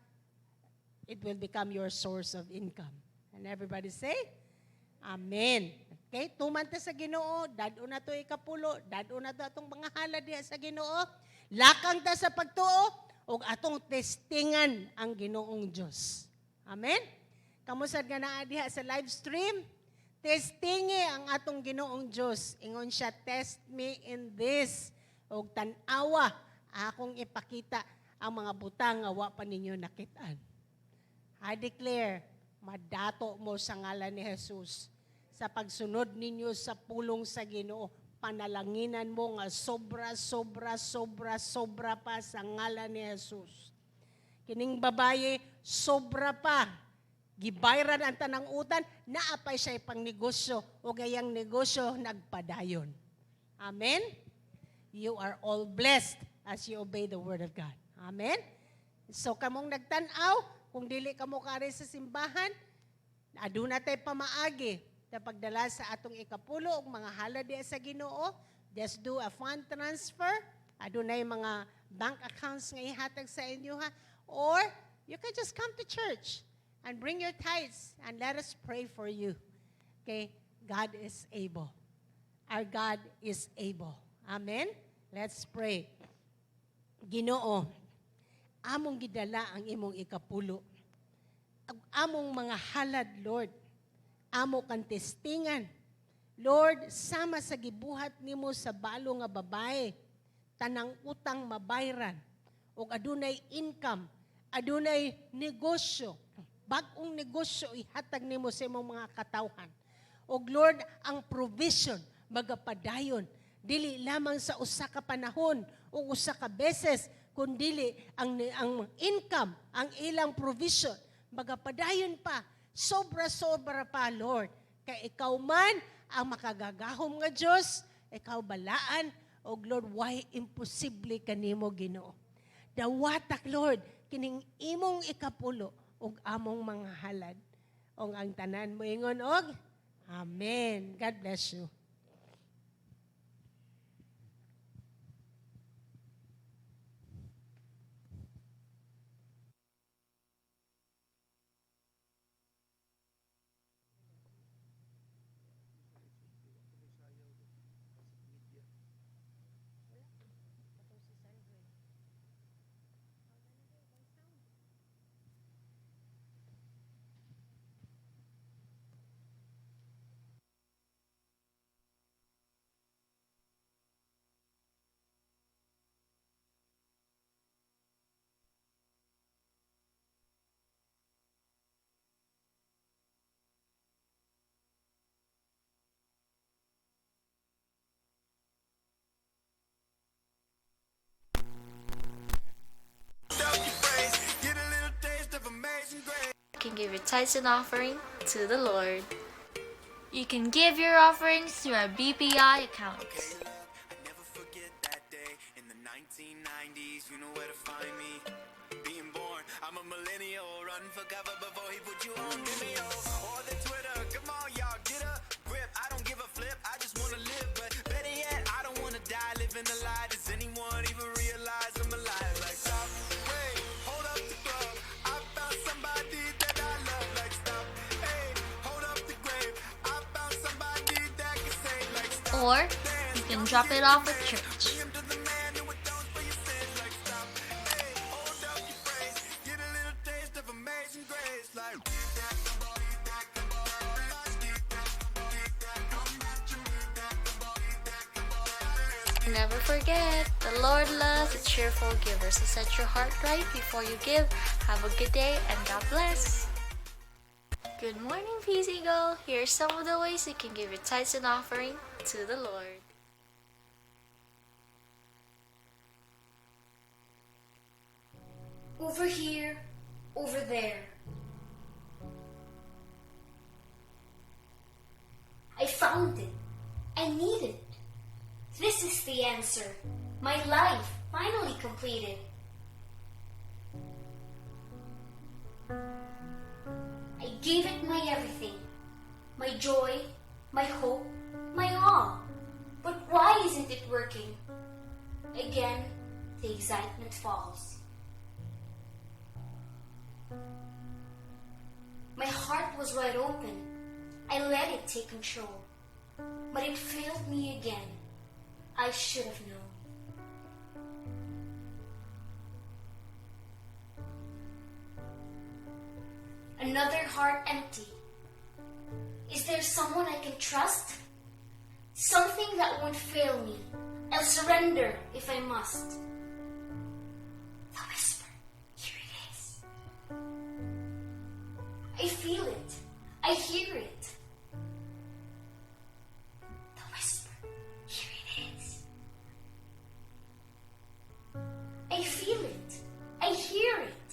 [SPEAKER 1] it will become your source of income. And everybody say, Amen. Okay, tumanta sa Ginoo, dado na to ikapulo, dado na to atong mga halad diha sa Ginoo, lakang ta sa pagtuo, ug atong testingan ang Ginoong Dios. Amen? Kamusad nga naa diha sa live stream, testingi ang atong Ginoong Dios. Ingon siya, test me in this. Og tan-awa, akong ipakita ang mga butang nga wa pa ninyo nakitaan. I declare, madato mo sa ngalan ni Jesus. Sa pagsunod ninyo sa pulong sa Ginoo, panalanginan mo nga sobra pa sa ngalan ni Jesus. Kining babaye, sobra pa. Gibayran ang tanang utan, naapay siya pang negosyo o gayang negosyo nagpadayon. Amen? You are all blessed as you obey the word of God. Amen? So kamong nagtanaw, kung dili kamo kari sa simbahan, aduna tay pamaagi na pagdala sa atong ikapulo og mga halad diha sa Ginoo, just do a fund transfer, adunay mga bank accounts nga ihatag sa inyo ha, or you can just come to church and bring your tithes and let us pray for you. Okay? God is able. Our God is able. Amen? Let's pray. Ginoo, among gidala ang imong ikapulo. Among mga halad, Lord. Amo kang testingan. Lord, sama sa gibuhat nimo sa balo nga babae, tanang utang mabayran, o adunay income, adunay negosyo, bag-ong negosyo ihatag nimo sa imong mga katawhan. O Lord, ang provision magapadayon dili lamang sa usa ka panahon o usa ka beses, kundi ang income, ang ilang provision magapadayon pa, sobra-sobra pa, Lord. Kay ikaw man ang makagagahom nga Dios, ikaw balaan, o Lord, why imposible kanimo Ginoo. Dawatak, Lord, kining imong ikapulo ug among mga halad. O ang tanan mo ingon og Amen. God bless you.
[SPEAKER 6] Can give your tithes and offering to the Lord. You can give your offerings through our BPI account.
[SPEAKER 7] Never forget that day in the 1990s. You know where to find me. Being born, I'm a millennial. Run for cover before he put you on Vimeo or the Twitter. Come on, y'all, get a grip. I don't give a flip. I just wanna live, but better yet, I don't wanna die living a lie. Does anyone even realize I'm alive? Like stop, wait, hold up the club. I found somebody that I love. Like stop, hey, hold up the grave. I found somebody that can save. Like stop.
[SPEAKER 6] Or you can drop it off at church. Never forget, the Lord loves a cheerful giver. So set your heart right before you give. Have a good day and God bless. Good morning, PC Go. Here are some of the ways you can give your tithes and offering to the Lord.
[SPEAKER 8] Over here, over there. I found it. I need it. This is the answer. My life finally completed. I gave it my everything. My joy, my hope, my all. But why isn't it working? Again, the excitement falls. My heart was wide open. I let it take control. But it failed me again. I should have known. Another heart empty. Is there someone I can trust? Something that won't fail me. I'll surrender if I must. The whisper. Here it is. I feel it. I hear it. The whisper. Here it is. I feel it. I hear it.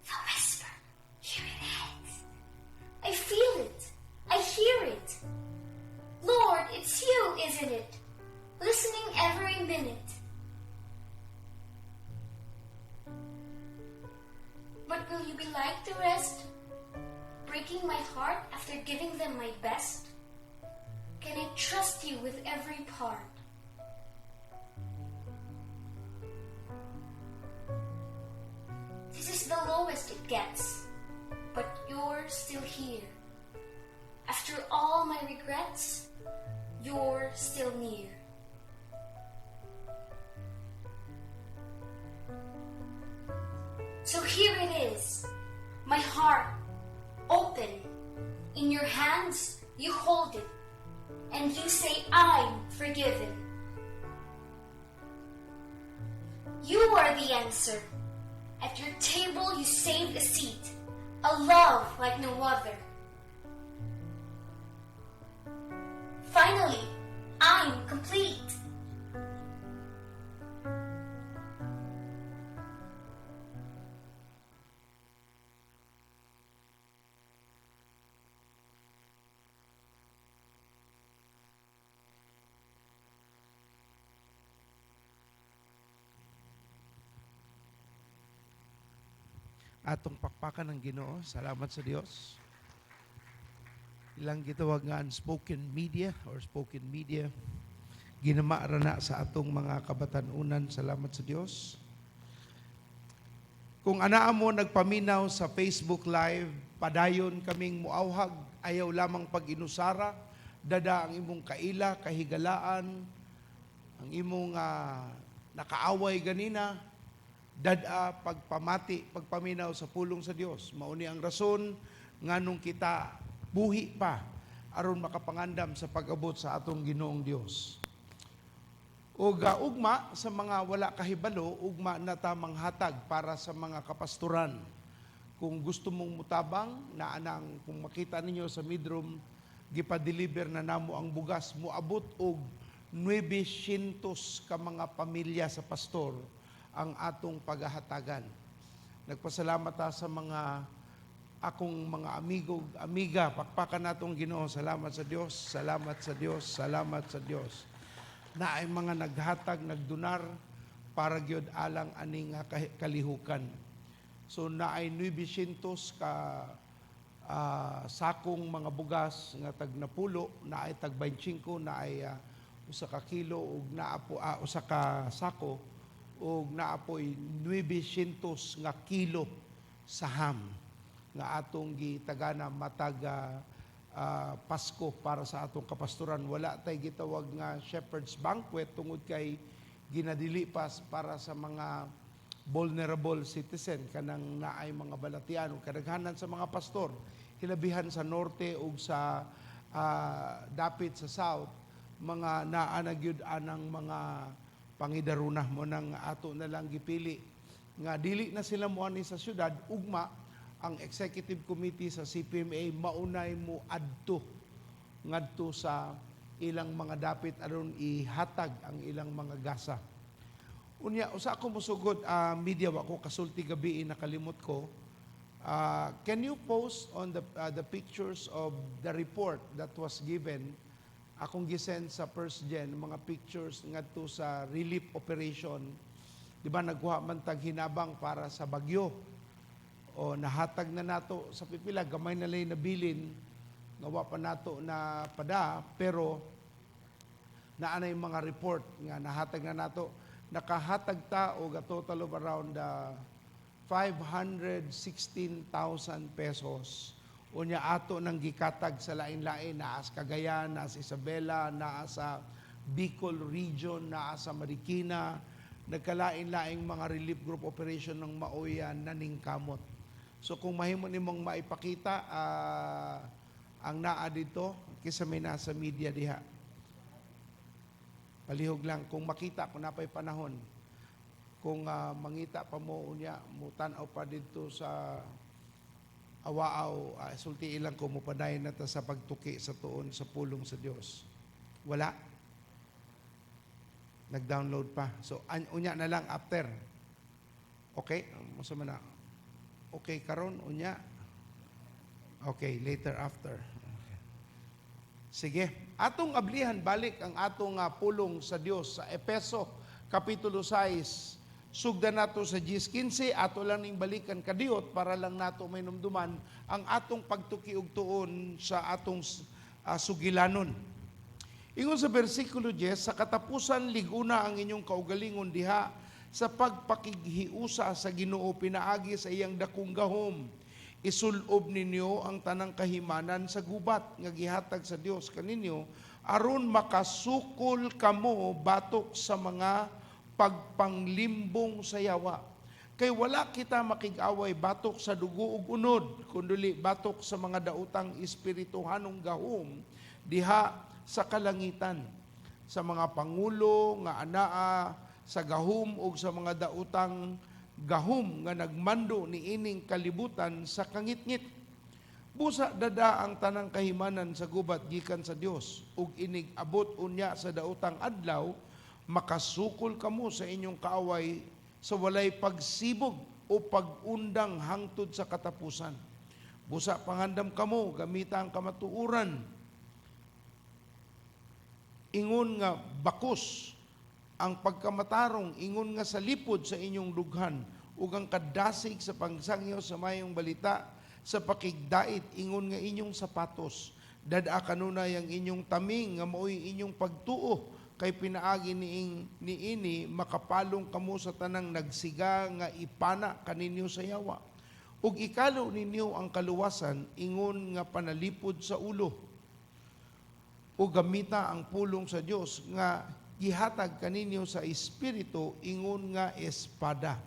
[SPEAKER 8] The whisper. Here it is. I feel it. I hear it. Lord, it's you, isn't it? Listening every minute. But will you be like the rest? Breaking my heart after giving them my best? Can I trust you with every part? This is the lowest it gets, but you're still here. After all my regrets, you're still near. So here it is, my heart, open. In your hands, you hold it, and you say, I'm forgiven. You are the answer. At your table, you saved a seat, a love like no other. Finally, I'm complete.
[SPEAKER 5] Atong pakpakan ng Ginoo. Salamat sa Dios. Ilang gitawag nga unspoken media or spoken media. Ginama ra na sa atong mga kabatanunan. Salamat sa Dios. Kung anaa mo nagpaminaw sa Facebook Live, padayon kaming muawhag, ayaw lamang pag-inusara, dada ang imong kaila, kahigalaan, ang imong nakaaway ganina, dada pagpamati, pagpaminaw sa pulong sa Dios. Mauni ang rason nganong kita buhi pa aron makapangandam sa pag-abot sa atong Ginoong Dios. O ugma sa mga wala kahibalo, ugma na tamang hatag para sa mga kapastoran. Kung gusto mong mutabang, naanang kung makita ninyo sa midroom, gipa-deliver na namo ang bugas, muabot og 900 ka mga pamilya sa pastor ang atong paghahatagan. Nagpasalamat ta sa mga akong mga amiga, pakpakan natong Ginoo. Salamat sa Dios, salamat sa Dios, salamat sa Dios. Na ay mga naghatag, nagdunar para gyud alang aning kalihukan. So na ay 900 ka sakong mga bugas nga tag napulo, na ay tag 25, na ay usa ka kilo ug naapo usa ka sako ug naapoy 900 nga kilo sa ham nga atong gitagana matag Pasko para sa atong kapastoran. Wala tay gitawag nga Shepherd's Banquet tungod kay ginadili pas para sa mga vulnerable citizen kanang naay mga balatian ug kadaghanan sa mga pastor hilabihan sa norte ug sa dapit sa south, mga naa na gyud anang mga pangidaruna mo nang ato na lang gipili nga dili na sila moani sa syudad, ugma ang executive committee sa CPMA maunay mo adto ngadto sa ilang mga dapit aron ihatag ang ilang mga gasa. Unya usa ako mosugod media wa ko kasulti gabi nakalimot ko. Can you post on the pictures of the report that was given? Akong gisend sa First Gen mga pictures ngadto sa relief operation. Di ba nagkuha man tag hinabang para sa bagyo? O nahatag na nato sa pipila, gamay na lay nabilin, nawa pa nato na pada, pero naanay mga report nga nahatag na nato. Nakahatag ta og a total of around 516,000 pesos. Unya ato nang gikatag sa lain-lain, naa sa Cagayan, naa sa Isabela, naa sa Bicol region, naa sa Marikina, nagkalain-laing mga relief group operation ng Maoyan na ningkamot. So kung mahimo nimong maipakita ang naa dito, kisa may nasa media diha. Palihog lang, kung makita, kung napay panahon, kung mangita pa mo unya, mutanaw pa dito sa awaaw, sulti ilang kung mupadayon na ta sa pagtuki sa tuon sa pulong sa Dios. Wala. Nag-download pa. So, unya na lang after. Okay? Masama na. Okay, karon unya. Okay, later after. Okay. Sige. Atong ablihan balik ang atong pulong sa Dios sa Efeso Kapitulo 6. Sugdan nato sa 10:15, ato lang ning balikan kadiot para lang nato may numduman ang atong pagtuki og tuon sa atong sugilanon. Ingon sa bersikulo 10, sa katapusan liguna ang inyong kaugalingon diha sa pagpakighiusa sa Ginoo pinaagi sa iyang dakong gahom. Isulob ninyo ang tanang kahimanan sa gubat nga gihatag sa Dios kaninyo aron makasukol kamo batok sa mga pagpanglimbong sa yawa. Kay wala kita makig-away batok sa dugo ug unod, kundi batok sa mga daotang espirituhanong gahom diha sa kalangitan, sa mga pangulo nga anaa sa gahom ug sa mga daotang gahom nga nagmando ni ining kalibutan sa kangitngit. Busa dada ang tanang kahimanan sa gubat gikan sa Dios ug inig abot unya sa daotang adlaw makasukol kamo sa inyong kaaway sa walay pagsibog o pag-undang hangtod sa katapusan. Busa pangandam kamo gamita ang kamatuuran. Ingon nga bakos ang pagkamatarong, ingon nga salipod sa inyong dughan ug ang kadasig sa pagsangyo sa mayong balita, sa pakigdait ingon nga inyong sapatos. Dada kanunay ang inyong taming nga maoy inyong pagtuo kay pinaagi niini makapalong kamo sa tanang nagsiga nga ipana kaninyo sa yawa. Ug ikalo ninyo ang kaluwasan ingon nga panalipod sa ulo. O gamita ang pulong sa Dios nga gihatag kaninyo sa espiritu ingon nga espada.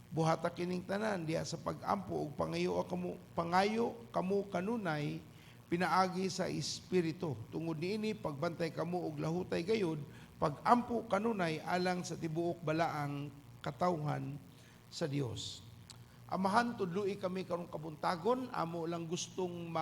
[SPEAKER 5] Buhata kining tanan diha sa pagampo ug pangayo kamo kanunay pinaagi sa espiritu. Tungod niini pagbantay kamo og lahutay gayud, pagampo kanunay alang sa tibuok balaang katawhan sa Dios. Amahan, tudloi kami karong kabuntagon, amo lang gustong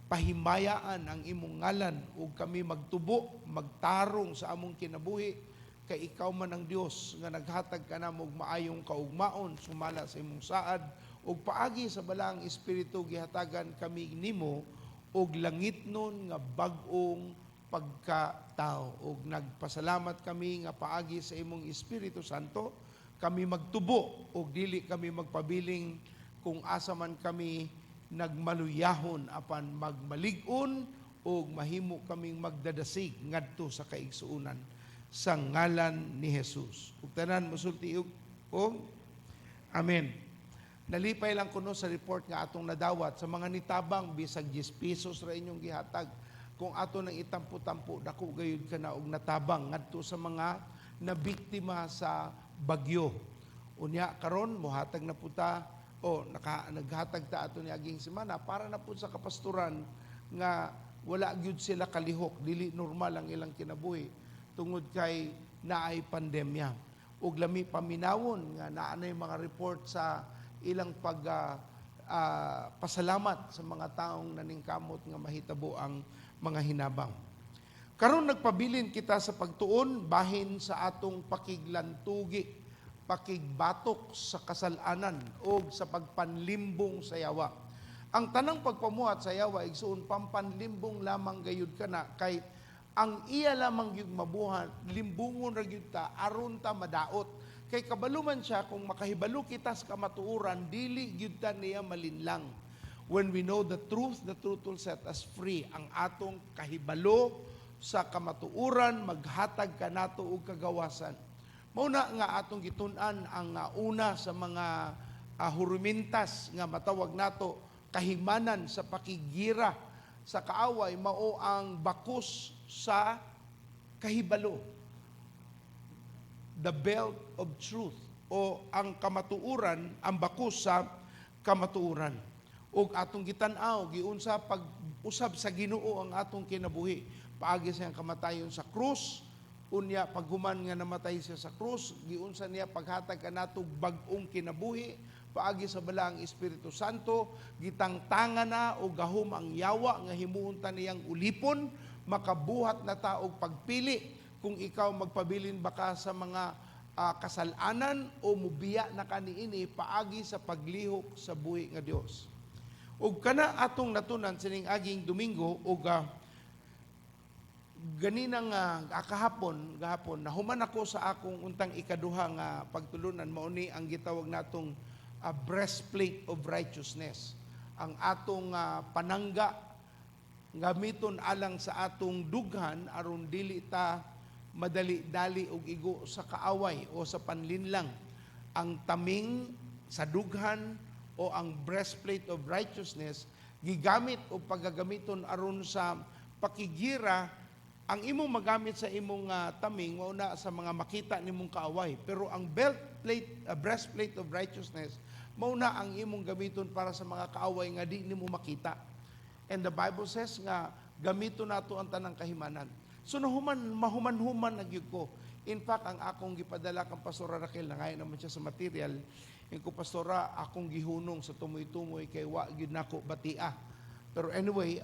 [SPEAKER 5] pahimayaan ang imong ngalan ug kami magtubo, magtarong sa among kinabuhi kay ikaw man ang Dios nga naghatag ka namo og maayong kaugmaon sumala sa imong saad ug paagi sa balaang espiritu gihatagan kami nimo og langitnon nga bag-ong pagkatao. Ug nagpasalamat kami nga paagi sa imong Espiritu Santo kami magtubo ug dili kami magpabiling kung asa man kami nagmaluyahon apan magmalig-on ug mahimo kaming magdadasig ngadto sa kaigsuonan sa ngalan ni Jesus. Ug tanan mosulti og amen. Nalipay lang kuno sa report nga atong nadawat sa mga nitabang bisag 10 pesos ra inyong gihatag. Kung ato nang itampo-tampo dako gayud kana og natabang ngadto sa mga nabiktima sa bagyo. Unya karon mohatag na puta o naghatag ta ato ni aging semana para na pud sa kapastoran nga wala gyud sila kalihok, dili normal ang ilang kinabuhi tungod kay naay pandemya. Ug lami paminawon nga naa nay mga report sa ilang pasalamat sa mga taong naningkamot nga mahitabo ang mga hinabang. Karon nagpabilin kita sa pagtuon bahin sa atong pakiglantugi, pakigbatok sa kasalanan o sa pagpanlimbong sa yawa. Ang tanang pagpamuhat sa yawa igsuon pampanlimbong lamang gayud kana kay ang iya lamang gyud mabuhat limbungon ra gyud ta aron ta madaot. Kay kabaluman siya kung makahibalo kita sa kamatuoran dili gyud ta niya malinlang. When we know the truth will set us free. Ang atong kahibalo sa kamatuoran maghatag kanato og kagawasan. Mauna nga atong gitun-an ang una sa mga hurumintas nga matawag nato kahimanan sa pakigira sa kaaway mao ang bakos sa kahibalo. The belt of truth o ang kamatuoran, ang bakos sa kamatuoran. Og atong gitan-aw giunsa pag-usab sa Ginoo ang atong kinabuhi. Paagi sa kamatayon sa krus, unya paghuman nga namatay siya sa krus, giunsa niya paghatag kanato bag-ong kinabuhi, paagi sa balaang Espiritu Santo, gitangtangan na o gahom ang yawa nga himuon ta niyang ulipon, makabuhat na ta og pagpili kung ikaw magpabilin baka sa mga kasalanan o mubiya na kaniini paagi sa paglihok sa buhi nga Dios. Ug kana atong natunan sining aging Domingo ug ganinang gahapon nahuman ako sa akong untang ikaduha nga pagtulunan mao ni ang gitawag natong breastplate of righteousness. Ang atong panangga gamiton alang sa atong dughan aron dili ta madali-dali og igo sa kaaway o sa panlinlang. Ang taming sa dughan o ang breastplate of righteousness gigamit o paggagamiton aron sa pakigira. Ang imong magamit sa imong taming mao na sa mga makita nimong kaaway, pero ang breastplate of righteousness mao na ang imong gamiton para sa mga kaaway nga di nimo makita. And the Bible says nga gamito nato ang tanang kahimanan. So mahuman-human na gyud ko. In fact, ang akong gipadala kang Pastora Raquel, nangayon naman siya sa material, yung ko, Pastora, akong gihunong sa tumoy-tumoy kay wa gyud nako batia. Pero anyway,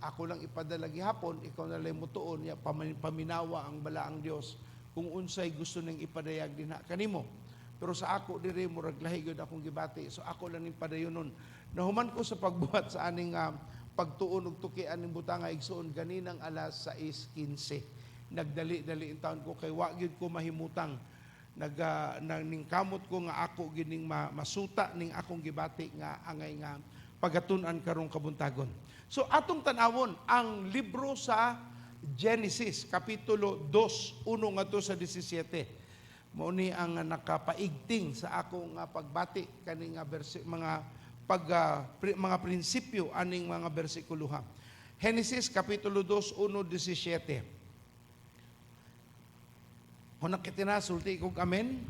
[SPEAKER 5] ako lang ipadala gihapon, ikaw na lang mutuon, ya paminawa ang balaang Dios kung unsay gusto ning ipadayag dinha kanimo. Pero sa ako diri murag lahi gyud akong gibati. So ako lang ning padayonon. Nahuman ko sa pagbuhat sa aning pagtuon og tukian ning butanga igsuon ganinang alas 6:15. Nagdali-dali ang taon ko kay wa gyud ko mahimutang. Ningkamot ko nga ako gining masuta ning akong gibati nga angay nga pagatun-an karong kabuntagon. So atong tanawon ang libro sa Genesis kapitulo 2 1 ngadto sa 17. Mao ni ang nakapaigting sa akong pagbati kaning mga prinsipyo aning mga bersikulo. Genesis kapitulo 2 1:17. Hunang kitinasulti kong amen,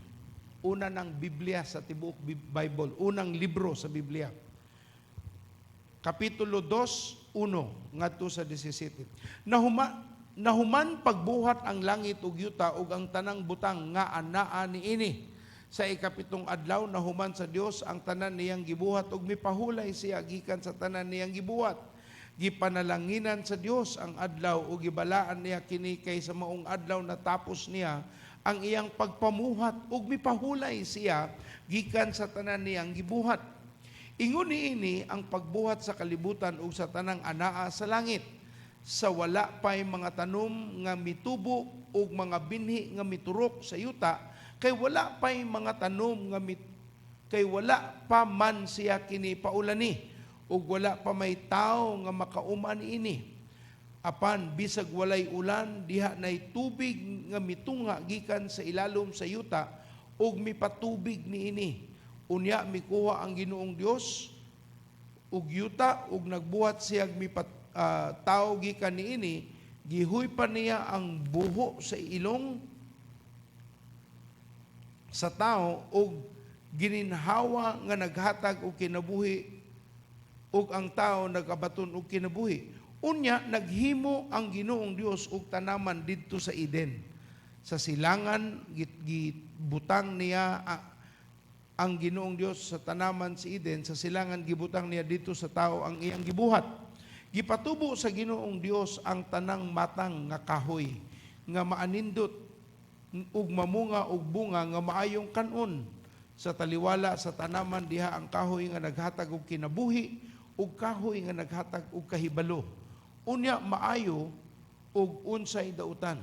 [SPEAKER 5] una ng Biblia sa tibuok Bible, unang libro sa Biblia. Kapitulo 2, 1, ngadto sa 17. Nahuman pagbuhat ang langit ug yuta ug ang tanang butang nga anaa niini. Sa ikapitong adlaw nahuman sa Dios ang tanan niyang gibuhat ug mipahulay siya gikan sa tanan niyang gibuhat. Gipanalanginan sa Dios ang adlaw ug gibalaan niya kini kay sa maong adlaw natapos niya ang iyang pagpamuhat ug mipahulay siya gikan sa tanan niyang gibuhat. Ingon niini ang pagbuhat sa kalibutan ug sa tanang anaa sa langit, sa wala pay mga tanom nga mitubo ug mga binhi nga miturok sa yuta, kay wala pay mga tanom nga kay wala pa man siya kini paulani, ug wala pa may tao nga makauman ini. Apan bisag walay ulan, diha nay tubig nga mitunga gikan sa ilalom sa yuta, ug mipatubig niini. Unya mikuha ang Ginoong Dios ug yuta, ug nagbuhat siya tao gikan niini, gihuy pa niya ang buho sa ilong sa tao, ug gininhawa nga naghatag og kinabuhi, ug ang tao nagabaton og kinabuhi. Unya naghimo ang Ginoong Dios og tanaman didto sa Eden. Sa silangan gibutang niya ang Ginoong Dios sa tanaman sa Eden, sa silangan gibutang niya dito sa tao ang iyang gibuhat. Gipatubo sa Ginoong Dios ang tanang matang nga kahoy nga maanindot ug mamunga og bunga nga maayong kanon. Sa taliwala sa tanaman diha ang kahoy nga naghatag og kinabuhi ug kahoy nga naghatag og kahibalo. Unya maayo ug unsay dautan.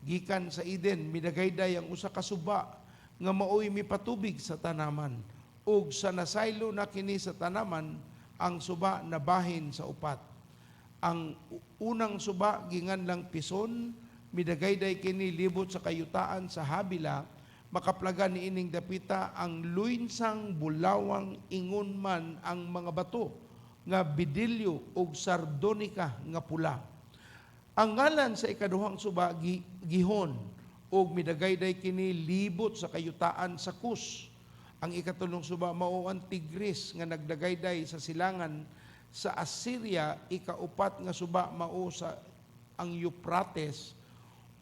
[SPEAKER 5] Gikan sa Eden midagayday ang usa ka suba nga maoy mipatubig sa tanaman, ug sa nasaylo na kini sa tanaman ang suba nabahin sa upat. Ang unang suba ginganlang pison, midagayday kini libot sa kayutaan sa Habila, makaplaga ni ining dapita ang luinsang bulawang ingon man ang mga bato nga bidilyo ug sardonika nga pula. Ang ngalan sa ikaduhang suba gihon, ug midagayday kini libot sa kayutaan sa Kus. Ang ikatulong suba mao ang Tigris nga nagdagayday sa silangan sa Assyria. Ikaupat nga suba mao sa ang Euphrates.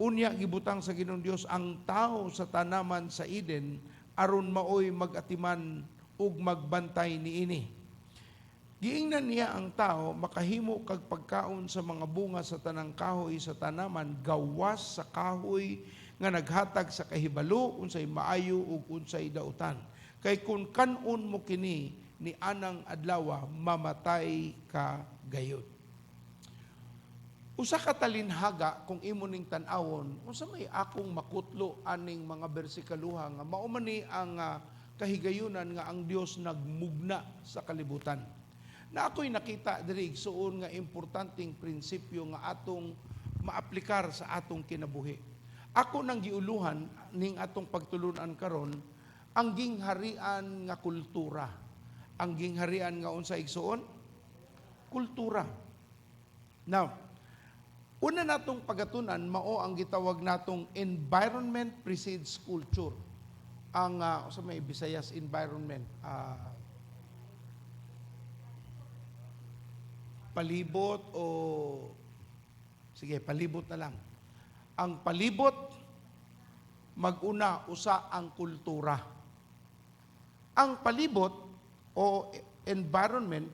[SPEAKER 5] Unya gibutang sa Ginoong Dios ang tao sa tanaman sa Eden aron maoy magatiman ug magbantay niini. Giingnan niya ang tao makahimo kag pagkaon sa mga bunga sa tanang kahoy sa tanaman gawas sa kahoy nga naghatag sa kahibalo, unsay maayo ug unsay dautan. Kay kun kanon mo kini ni anang adlaw mamatay ka gayud. Usa ka talinhaga kung imo ning tan-awon, unsa may akong makutlo aning mga bersikuloha nga mao man ni ang kahigayunan nga ang Dios nagmugna sa kalibutan. Na ako'y nakita diri igsuon nga importanteng prinsipyo nga atong maaplikar sa atong kinabuhi. Ako nang giuluhan ning atong pagtulunan karon ang gingharian nga kultura. Ang gingharian nga unsa igsuon? Kultura. Now, una natong pagatunan mao ang gitawag natong environment precedes culture. Ang sa may Visayas environment, palibot o sige, palibot na lang. Ang palibot maguna usa ang kultura. Ang palibot o environment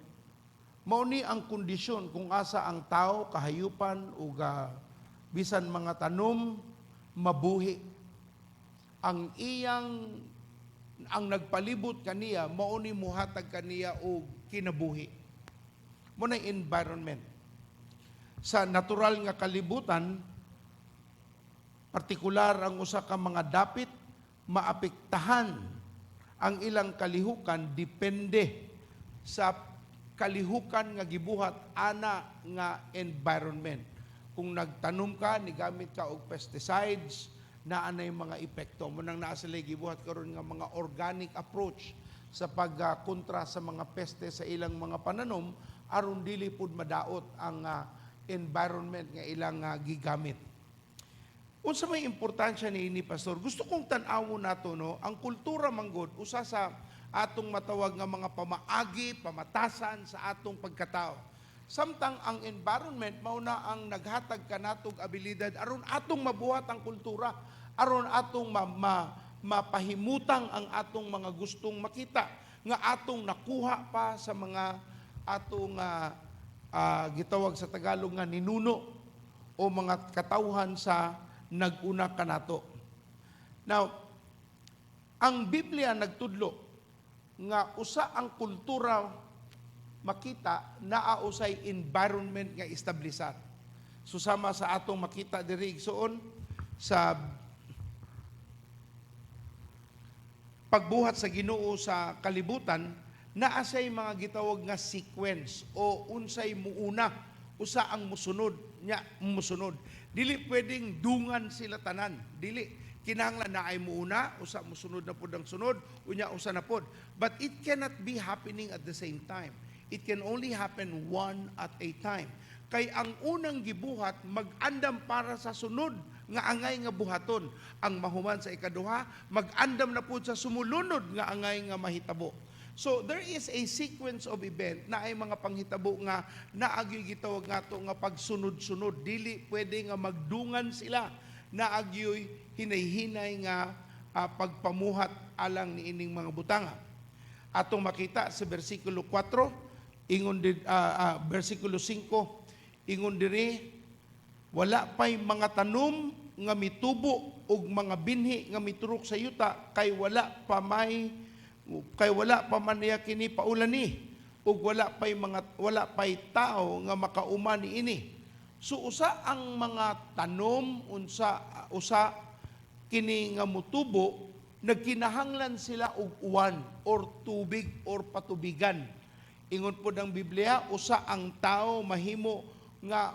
[SPEAKER 5] mao ni ang kondisyon kung asa ang tao, kahayupan ug bisan mga tanom mabuhi. Ang nagpalibot kaniya mao ni muhatag kaniya og kinabuhi. Mo na environment. Sa natural nga kalibutan, partikular ang usa ka mga dapit maapektahan ang ilang kalihukan depende sa kalihukan nga gibuhat ana nga environment. Kung nagtanom ka, nigamit ka og pesticides, naa na yung mga epekto. Munang naa sila gibuhat karon nga mga organic approach sa pagkontra sa mga peste sa ilang mga pananom aron dili pud madaot ang environment nga ilang gigamit. Unsa may importansya ni Pastor? Gusto kong tan-awon nato no, ang kultura manggod usa sa atong matawag nga mga pamaagi, pamatasan sa atong pagkatao. Samtang ang environment mao na ang naghatag kanatog abilidad aron atong mabuhat ang kultura, aron atong mapahimutang ang atong mga gustong makita nga atong nakuha pa sa mga atong gitawag sa Tagalog nga ninuno o mga katawhan sa naguna kanato. Now, ang Biblia nagtudlo nga usa ang kultura makita naa usay environment nga establisar. Susama sa atong makita diri igsoon sa pagbuhat sa Ginoo sa kalibutan, naa say mga gitawag nga sequence o unsay muuna, usa ang musunod nya musunod. Dili pwedeng dungan sila tanan. Dili kinahanglan na ay muuna, usa musunod na pud ang sunod, unya usa na pud. But it cannot be happening at the same time. It can only happen one at a time. Kay ang unang gibuhat mag-andam para sa sunod nga angay nga buhaton. Ang mahuman sa ikaduha mag-andam na pud sa sumulunod nga angay nga mahitabo. So there is a sequence of event na ay mga panghitabo nga naagyoy gitawag ngato nga pagsunod-sunod. Dili pwede nga magdungan sila. Naagyoy hinay-hinay nga pagpamuhat alang niining mga butanga. Atong makita sa bersikulo 4, ingon bersikulo 5, ingon diri, wala pa'y mga tanom nga mitubo ug mga binhi nga miturok sa yuta kay wala pa man niya kini paulani ug wala pa'y tao nga makauma niini. So usa ang mga tanom usa kini nga mutubo nagkinahanglan sila og uwan or tubig or patubigan. Ingon po ng Biblia, usa ang tao mahimo nga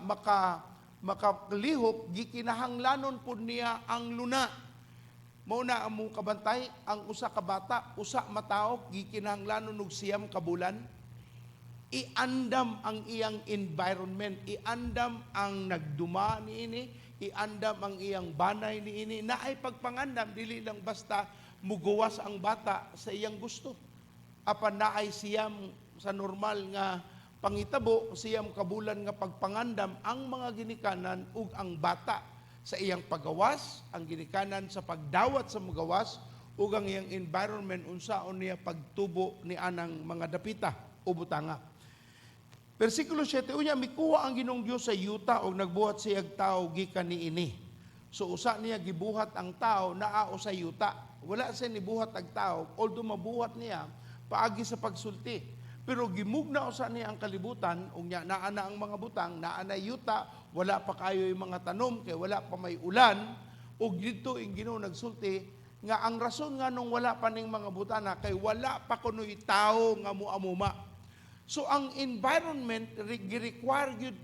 [SPEAKER 5] makalihok, gikinahanglanon po niya ang luna. Mao na among kabantay, ang usa ka bata, usa mataok, gikinahanglanon og siyam ka bulan. Iandam ang iyang environment, iandam ang nagduma niini, iandam ang iyang banay niini, na ay pagpangandam, dili lang basta mugawas ang bata sa iyang gusto. Apan na ay siyam sa normal nga pangitabo, siyam kabulan nga pagpangandam ang mga ginikanan ug ang bata sa iyang pagawas, ang ginikanan sa pagdawat sa magawas ug ang iyang environment unsaon niya pagtubo ni anang mga dapita o butanga. Versikulo 7, unya mikuha ang Ginoong Dios sa yuta ug nagbuhat siyag tao gikan niini. So usa niya gibuhat ang tao naa sa yuta. Wala siya nibuhat ang tao, although mabuhat niya paagi sa pagsulti. Pero gimugna usa niya ang kalibutan, unya naa na ang mga butang, naa na yuta, wala pa kayo yung mga tanom, kay wala pa may ulan, ug dito ang Ginoo nagsulti, nga ang rason nga nung wala pa ning mga butana, kay wala pa kuno'y tao nga muamuma. So ang environment, gi-require yun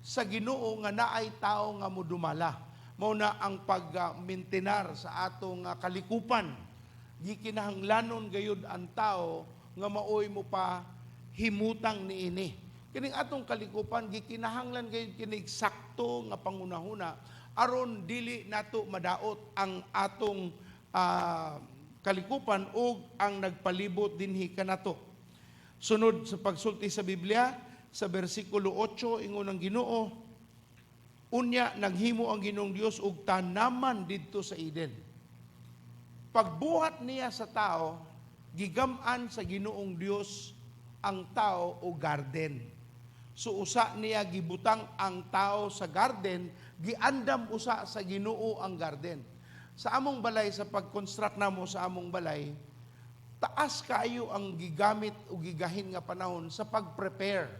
[SPEAKER 5] sa Ginoo nga naay tao nga mudumala. Mao na ang pag-maintenar sa atong kalikupan. Gikinahanglanon gayud ang tao nga maoy mo pa himutang niini. Kining atong kalikupan gikinahanglan gayud kini eksakto nga pangunahuna aron dili nato madaot ang atong kalikupan ug ang nagpalibot dinhi kanato. Sunod sa pagsulti sa Biblia sa bersikulo 8 ingon ang Ginoo, unya naghimo ang Ginoong Dios og tanaman didto sa Eden. Pagbuhat niya sa tao, gigam-an sa Ginoong Dios ang tao o garden. So usa niya gibutang ang tao sa garden, giandam usa sa Ginoo ang garden. Sa among balay, sa pag-construct namo sa among balay, taas kayo ang gigamit o gigahin nga panahon sa pag-prepare.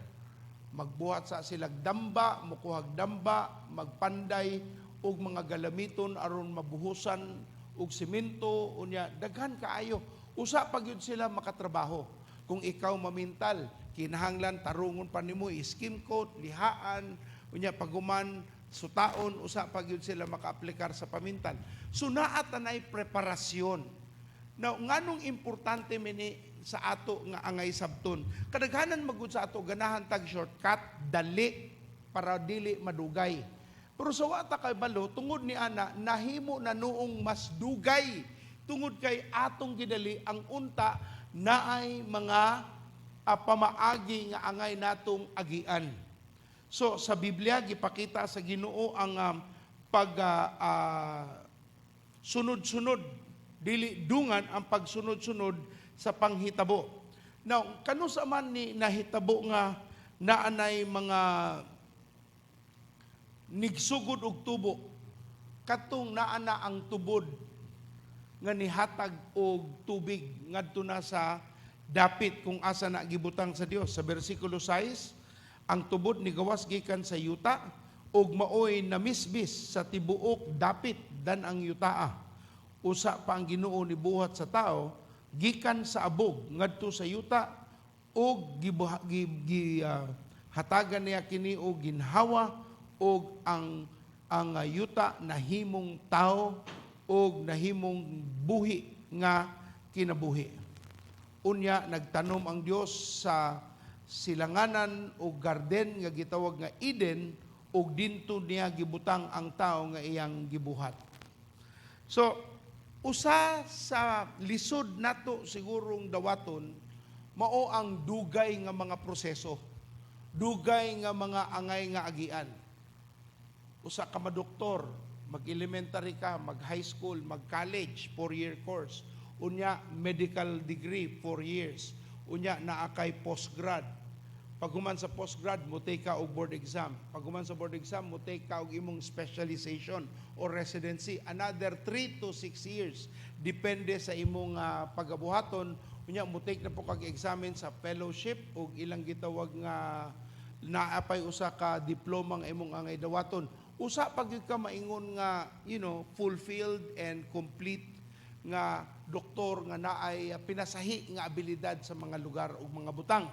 [SPEAKER 5] Magbuhat sa silag damba, mukuhag damba, magpanday og mga galamiton aron mabuhusan og semento, unya daghan kaayo. Usa pa gyud sila makatrabaho. Kung ikaw mamintal, kinahanglan tarungon pa nimo skim coat, lihaan, unya paguman sutaon, usa pa gyud sila makaaplikar sa pamintal. So naa tanay preparasyon. Now nganong importante mini sa ato nga angay sabton. Kadaghanan magud sa ato ganahan tag shortcut, dali para dili madugay. Pero sa wata kay balo tungod ni ana nahimo na noong mas dugay tungod kay atong gidali ang unta naay mga pamaagi nga angay natong agian. So sa Biblia gipakita sa Ginoo ang sunod-sunod, dili dungan ang pagsunod-sunod sa panghitabo. Now, kano sa man ni nahitabo nga naanay mga nigsugod og tubo, katong naana ang tubod nga nihatag og tubig ngadto na sa dapit kung asa na gibutang sa Dios. Sa bersikulo 6, ang tubod ni gawas gikan sa yuta ug maoy namisbis sa tibuok dapit dan ang yutaa. Usa pa ang Ginoo ni buhat sa tao gikan sa abog ngadto sa yuta ug hatagan niya kini og ginhawa og ang yuta nahimong tao og nahimong buhi nga kinabuhi. Unya nagtanom ang Dios sa silanganan o garden nga gitawag nga Eden ug dinto niya gibutang ang tao nga iyang gibuhat. So usa sa lisod nato sigurong dawaton mao ang dugay nga mga proseso. Dugay nga mga angay nga agian. Usa ka madoktor, mag-elementary ka, mag-high school, mag-college, 4-year course. Unya, medical degree, 4 years. Unya, naa kay postgrad. Pag human sa postgrad, mo take ka og board exam. Pag human sa board exam, mo take ka og imong specialization or residency. Another 3 to 6 years. Depende sa imong pagabuhaton. Unya, mo take na po kag-examine sa fellowship o ilang gitawag nga naapay usa ka diploma nga imong angay dawaton. Usa pag yun ka maingon nga, fulfilled and complete nga doktor nga naay pinasahi nga abilidad sa mga lugar o mga butang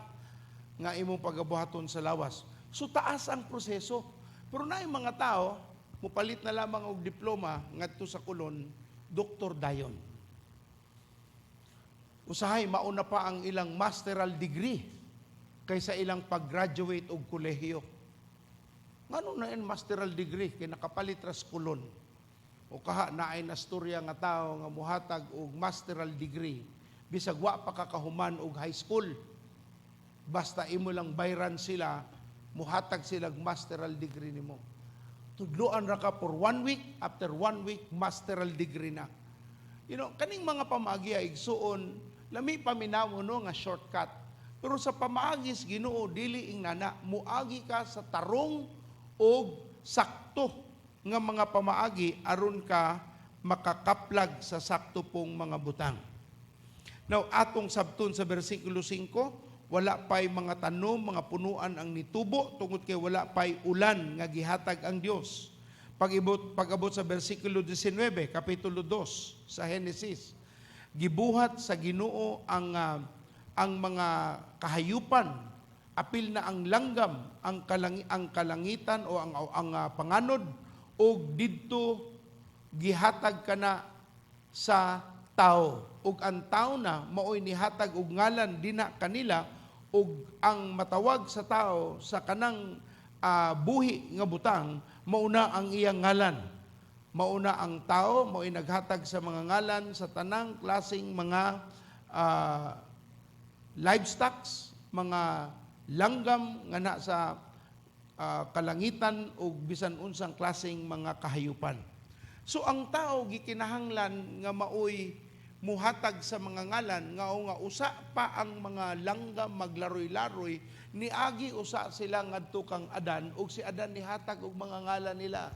[SPEAKER 5] nga imong pagabuhaton sa lawas. So taas ang proseso. Pero naay mga tao, mupalit na lamang og diploma ngadto sa kulon, doktor dayon. Usahay mauna pa ang ilang masteral degree kaysa ilang pag-graduate og kolehiyo. Ngano na yung masteral degree kay nakapalit ras kulon? O kaha naay nastorya nga tao nga muhatag og masteral degree bisag wa pa kakahuman og high school. Basta imo lang bayran sila, muhatag silang masteral degree nimo. Tudloan ra ka for 1 week, after 1 week masteral degree na. Kaning mga pamaagi ay igsuon, lami paminaw nga shortcut. Pero sa pamaagis Ginoo dili ing nana, muagi ka sa tarong og sakto nga mga pamaagi aron ka makakaplag sa sakto pong mga butang. Now, atong sabton sa bersikulo 5, wala pa'y mga tanom, mga punuan ang nitubo, tungod kay wala pa'y ulan nga gihatag ang Dios. Pag-abot sa bersikulo 19, kapitulo 2 sa Genesis, gibuhat sa Ginoo ang mga kahayupan, apil na ang langgam, ang kalangitan o ang panganod, o didto gihatag kana sa tao. Ug ang tao na maoy nihatag og ngalan dina kanila, ug ang matawag sa tao sa kanang buhi nga butang mauna ang iyang ngalan. Mauna ang tao maoy naghatag sa mga ngalan sa tanang klaseng mga livestock, mga langgam nga na sa kalangitan o bisan unsang klaseng mga kahayupan. So ang tao gikinahanglan nga maoy muhatag sa mga ngalan nga usa pa ang mga langgam maglaroy-laroy, niagi usa sila ngadto kang Adan ug si Adan nihatag og mga ngalan nila.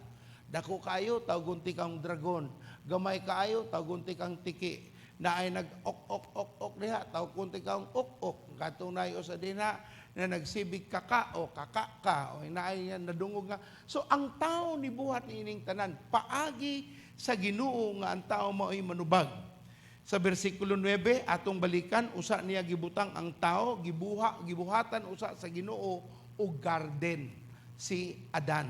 [SPEAKER 5] Dako kayo tawgon ti kang dragon, gamay kaayo tawgon ti kang tiki, naay nag-ok diha tawgon ti kang ok katong nayo sa dinha na nagsibig kaka o kakaka o inaay yan nadungog nga. So ang tao ni buhat niining tanan, paagi sa Ginoo nga ang tao mao'y manubag. Sa bersikulo 9, atong balikan, usa niya gibutang ang tao, gibuhatan usa sa Ginoo o garden, si Adan.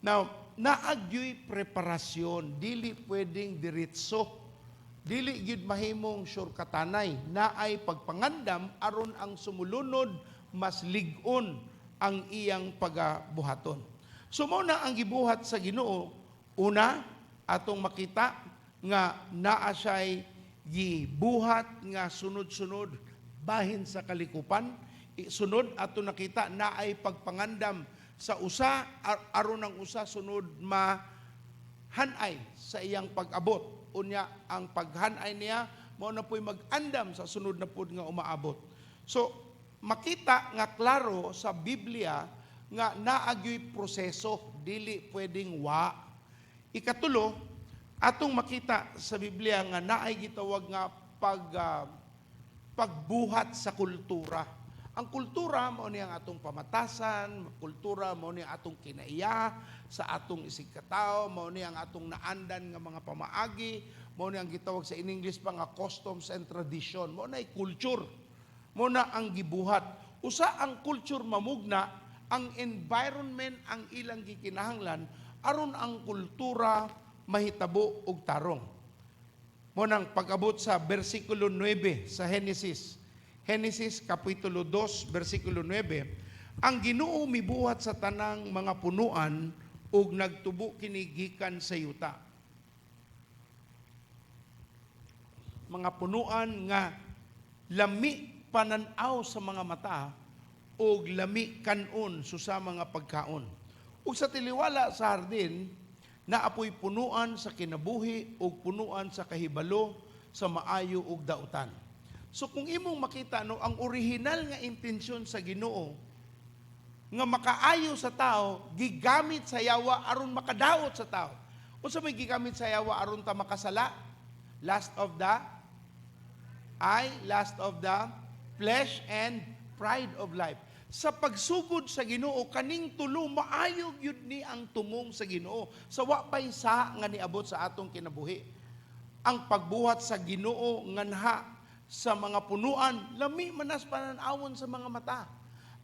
[SPEAKER 5] Now, naagyo'y preparasyon, dili pwedeng diretso, dili gid mahimong surkatanay, naay pagpangandam aron ang sumulunod mas ligon ang iyang pagabuhaton. So na ang gibuhat sa Ginoo, una atong makita nga naa siya'y gibuhat nga sunod-sunod bahin sa kalikupan. Sunod ato nakita naay pagpangandam sa usa aron ang usa sunod mahanay sa iyang pag-abot. Unya ang paghanay niya mao na po'y mag-andam sa sunod na pud nga umaabot. So makita nga klaro sa Biblia nga naagyo'y proseso, dili pwedeng wa. Ikatulo, atong makita sa Biblia nga naay gitawag nga pagbuhat sa kultura. Ang kultura mao ni ang atong pamatasan, kultura mao ni ang atong kinaiya sa atong isig katao, mao ni ang atong naandan nga mga pamaagi, mao ni ang gitawag sa in English pa nga customs and tradition, mao na culture. Mao na ang gibuhat. Usa ang culture mamugna, ang environment ang ilang gikinahanglan aron ang kultura mahitabo og tarong. Mao nang pag-abot sa bersikulo 9 sa Genesis Kapitulo 2, versikulo 9, ang Ginoo mibuhat sa tanang mga punuan ug nagtubo kini gikan sa yuta. Mga punuan nga lami pananaw sa mga mata ug lami kanon sa mga pagkaon. Ug sa tiliwala sa hardin, naapoy punuan sa kinabuhi ug punuan sa kahibalo sa maayo ug dautan. So kung imong makita no, ang original nga intensyon sa Ginoo nga makaayo sa tao, gigamit sa yawa aron makadaot sa tao. Unsa may gigamit sa yawa aron ta makasala? Lust of the eye, lust of the flesh, and pride of life. Sa pagsugod sa Ginoo, kaning tulo maayo gyud ni ang tumong sa Ginoo. Sa wa pay sa nga niabot sa atong kinabuhi. Ang pagbuhat sa Ginoo nganha sa mga punuan, lami manas pananawon sa mga mata.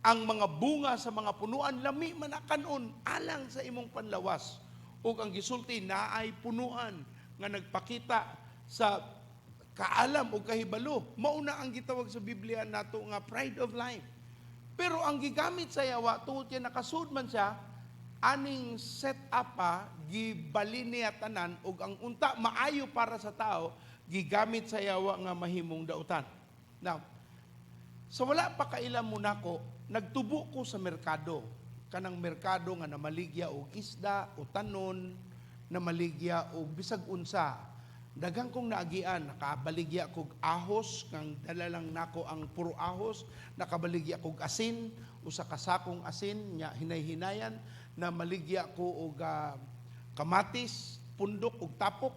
[SPEAKER 5] Ang mga bunga sa mga punuan, lami manakanon alang sa imong panlawas. Ug ang gisulti naay punuan nga nagpakita sa kaalam o kahibalo. Mauna ang gitawag sa Biblia nato nga pride of life. Pero ang gigamit sa yawa, tungod kay nakasud man siya, aning set up gibali niya tanan, ug ang unta maayo para sa tao, gigamit sa yawa nga mahimong dautan. Now, sa wala pa kailan muna ko, nagtubo ko sa merkado. Kanang merkado nga namaligya og isda o tanon, namaligya og bisag unsa. Daghang kong naagian, nakabaligya kog ahos, kang dala lang nako ang puro ahos, nakabaligya kog asin, usa ka sakong asin, nya hinay-hinayan, na maligya ko og kamatis, pundok ug tapok,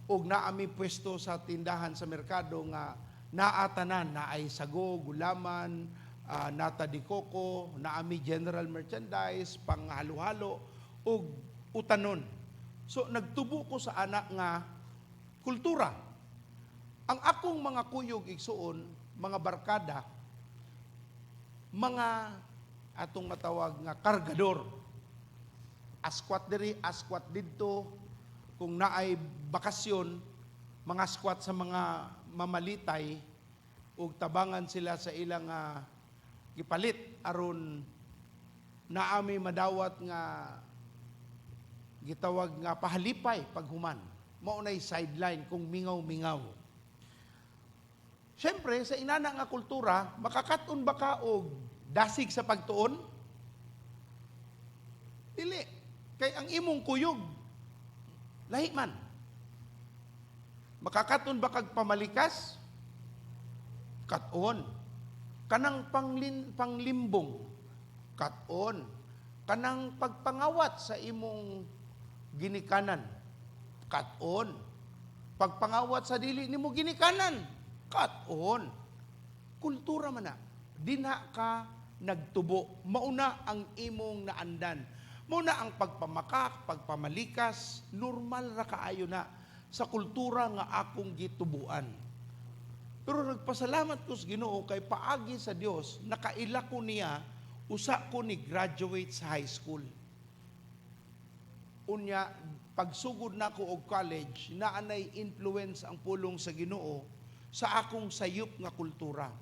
[SPEAKER 5] ug naami pwesto sa tindahan sa merkado nga naatanan, naay sago, gulaman, nata di coco, naami general merchandise, panghalo-halo, ug utanon. So nagtubo ko sa anak nga kultura. Ang akong mga kuyog igsuon, mga barkada, mga atong matawag nga kargador. Askwat diri, askwat didto, kung naay bakasyon, mga squat sa mga mamalitay, ug tabangan sila sa ilang gipalit aron naami madawat nga gitawag nga pahalipay paghuman. Mao nay sideline kung mingaw-mingaw. Siyempre, sa inana nga kultura, makakaton ba ka og dasig sa pagtuon? Dili. Kay ang imong kuyog lahi man. Makakaton ba kag pamalikas? Katon. Kanang panglimbong? Katon. Kanang pagpangawat sa imong ginikanan? Katon. Pagpangawat sa dili nimo ginikanan? Katon. Kultura man na. Dinha ka nagtubo. Mauna ang imong naandan. Muna ang pagpamakak, pagpamalikas, normal ra kaayo na sa kultura nga akong gitubuan. Pero nagpasalamat ko sa Ginoo kay paagi sa Dios, nakaila ko niya, usa ko ni graduate sa high school. Unya, pagsugod na ko og college, naanay influence ang pulong sa Ginoo sa akong sayop nga kultura.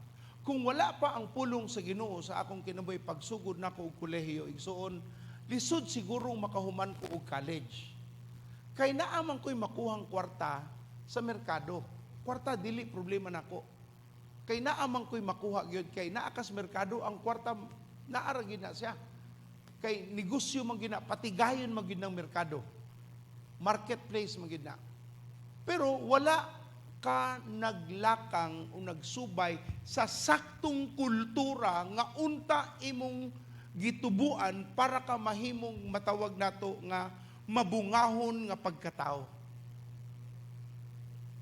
[SPEAKER 5] Kung wala pa ang pulong sa Ginoo sa akong kinabuhi pagsugod na ko og kolehiyo, igsuon, lisod sigurong makahuman ko og college. Kay naamang ko'y makuhang kwarta sa merkado. Kwarta, dili problema nako. Kay naamang ko'y makuha gyud kay naakas merkado, ang kwarta, naaragin na siya. Kay negosyo man gina, patigayon man gid ng merkado. Marketplace man gid na. Pero wala ka naglakang o nagsubay sa saktong kultura nga unta imong gitubuan para ka mahimong matawag nato nga mabungahon nga pagkatao.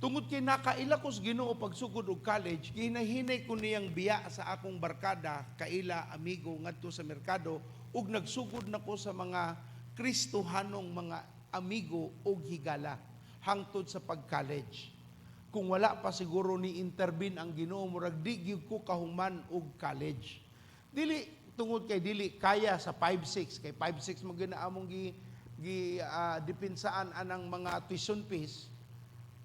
[SPEAKER 5] Tungod kay nakaila ko sa Ginoo pagsugod og college, ginahinay ko niyang biya sa akong barkada, kaila amigo ngadto sa merkado ug nagsugod na ko sa mga Kristohanong mga amigo ug higala hangtod sa pag-college. Kung wala pa siguro ni intervene ang Ginoo, murag di gyud ko kahuman og college. Dili tungod kay dili kaya sa 5-6 kay 5-6 mo ginaamong dipinsaan anang mga tuition fees.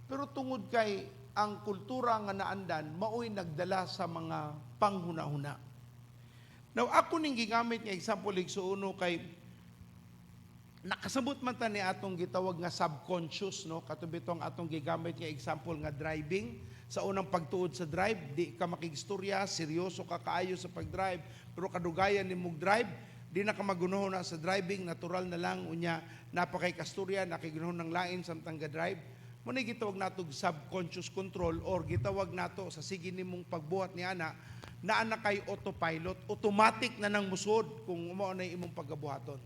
[SPEAKER 5] Pero tungod kay ang kultura nga naandan, mao'y nagdala sa mga panghuna-huna. Now, ako ning gigamit nga example igsuuno kay nakasabot man ta ni atong gitawag nga subconscious, no? Katubi tong atong gigamit nga example nga driving. Sa unang pagtuod sa drive, di ka makigstorya, seryoso ka kaayo sa pag-drive, pero kadugayan ni mong drive, di na ka magunohon na sa driving, natural na lang, unya, napakay kastorya, nakiginuhon ng lain samtang ga-drive. Muna gitawag nato subconscious control or gitawag nato sa sige nimong pagbuhat ni ana na kay autopilot, automatic na nang musod kung mao na imong paggabuhaton.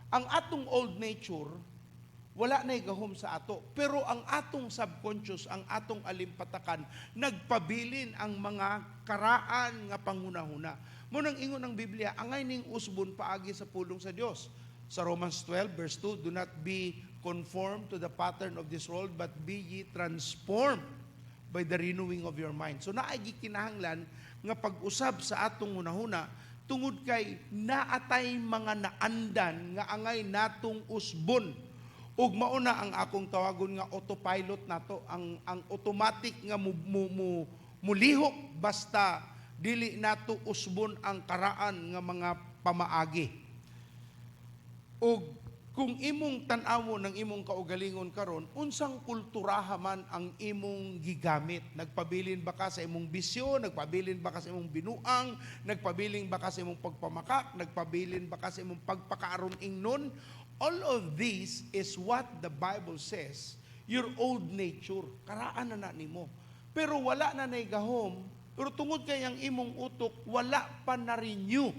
[SPEAKER 5] Ang atong old nature wala na gahom sa ato, pero ang atong subconscious, ang atong alimpatakan nagpabilin ang mga karaan nga panghunahuna. Munang ingon ng Biblia, angay ning usbon paagi sa pulong sa Dios. Sa Romans 12 verse 2, do not be conformed to the pattern of this world, but be ye transformed by the renewing of your mind. So naay gikinahanglan nga pag-usab sa atong hunahuna tungod kay naatay mga naandan nga angay natong usbon. Ug mauna ang akong tawagon nga autopilot nato, ang automatic nga mulihok basta dili nato usbon ang karaan nga mga pamaagi. Ug kung imong tan-awon ng imong kaugalingon karon, unsang kulturaha man ang imong gigamit? Nagpabilin ba ka sa imong bisyo? Nagpabilin ba ka sa imong binuang? Nagpabilin ba ka sa imong pagpamakak? Nagpabilin ba ka sa imong pagpakaaron ingnon? All of this is what the Bible says, your old nature. Karaan na nimo. Pero wala na naigahom. Pero tungod kay ang imong utok, wala pa na-renew.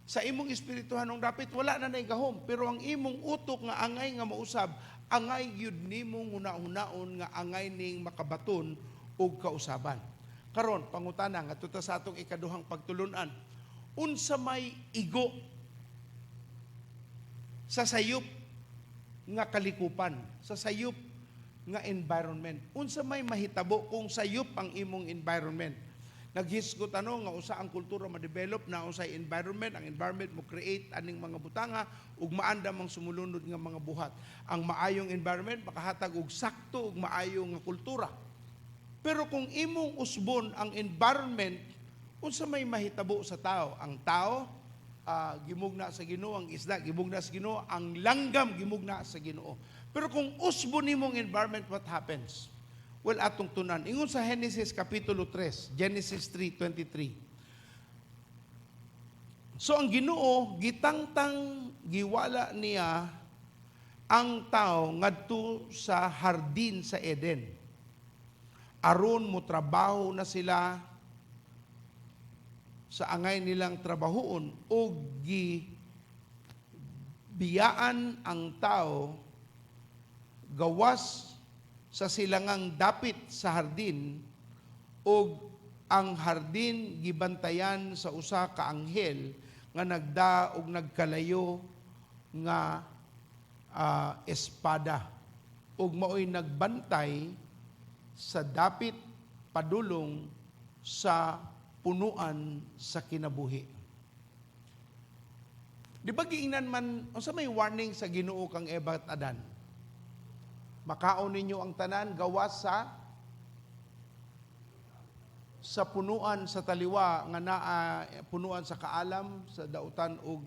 [SPEAKER 5] Sa imong espirituhanong dapit, wala na naigahom. Pero ang imong utok nga angay nga mausab, angay yun nimong una-unaon nga angay ning makabaton o kausaban. Karon, pangutana nga tuta sa atong ikaduhang pagtulunan, unsa may igo sa sayop nga kalikupan, sa sayop nga environment. Unsa may mahitabo kung sayop ang imong environment? Naghisgot nga usa ang kultura ma-develop na usay environment, ang environment mo create aning mga butanga ug maandam ang sumulunod nga mga buhat. Ang maayong environment makahatag og sakto ug maayong nga kultura. Pero kung imong usbon ang environment, unsa may mahitabo sa tao? Ang tao gimugna sa Ginoo, ang isda gimugna sa Ginoo, ang langgam gimugna sa Ginoo. Pero kung usbon nimong environment, what happens? Well, atong tunan. Ingon sa Genesis Kapitulo 3, Genesis 3:23. So, ang Ginoo, gitangtang giwala niya ang tao ngadto sa hardin sa Eden. Aron mo trabaho na sila sa angay nilang trabahoon o biyaan ang tao gawas sa silangang dapit sa hardin ug ang hardin gibantayan sa usa ka anghel nga nagda og nagkalayo nga espada ug maoy nagbantay sa dapit padulong sa punuan sa kinabuhi. Di ba giingnan man unsa may warning sa Ginoo kang Eva at Adan? Makaon ninyo ang tanan gawas sa punuan sa taliwa nga punuan sa kaalam, sa dautan ug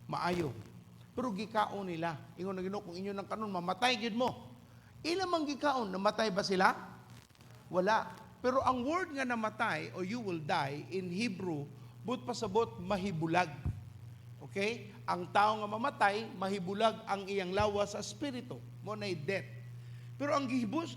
[SPEAKER 5] maayo. Pero gikaon nila. Ingon na Ginoo, kung inyo nang kanon mamatay gid mo. Ila man gikaon, namatay ba sila? Wala. Pero ang word nga namatay o you will die in Hebrew, but pasabot mahibulag. Okay? Ang tao nga mamatay, mahibulag ang iyang lawas sa espiritu. Mo na death. Pero ang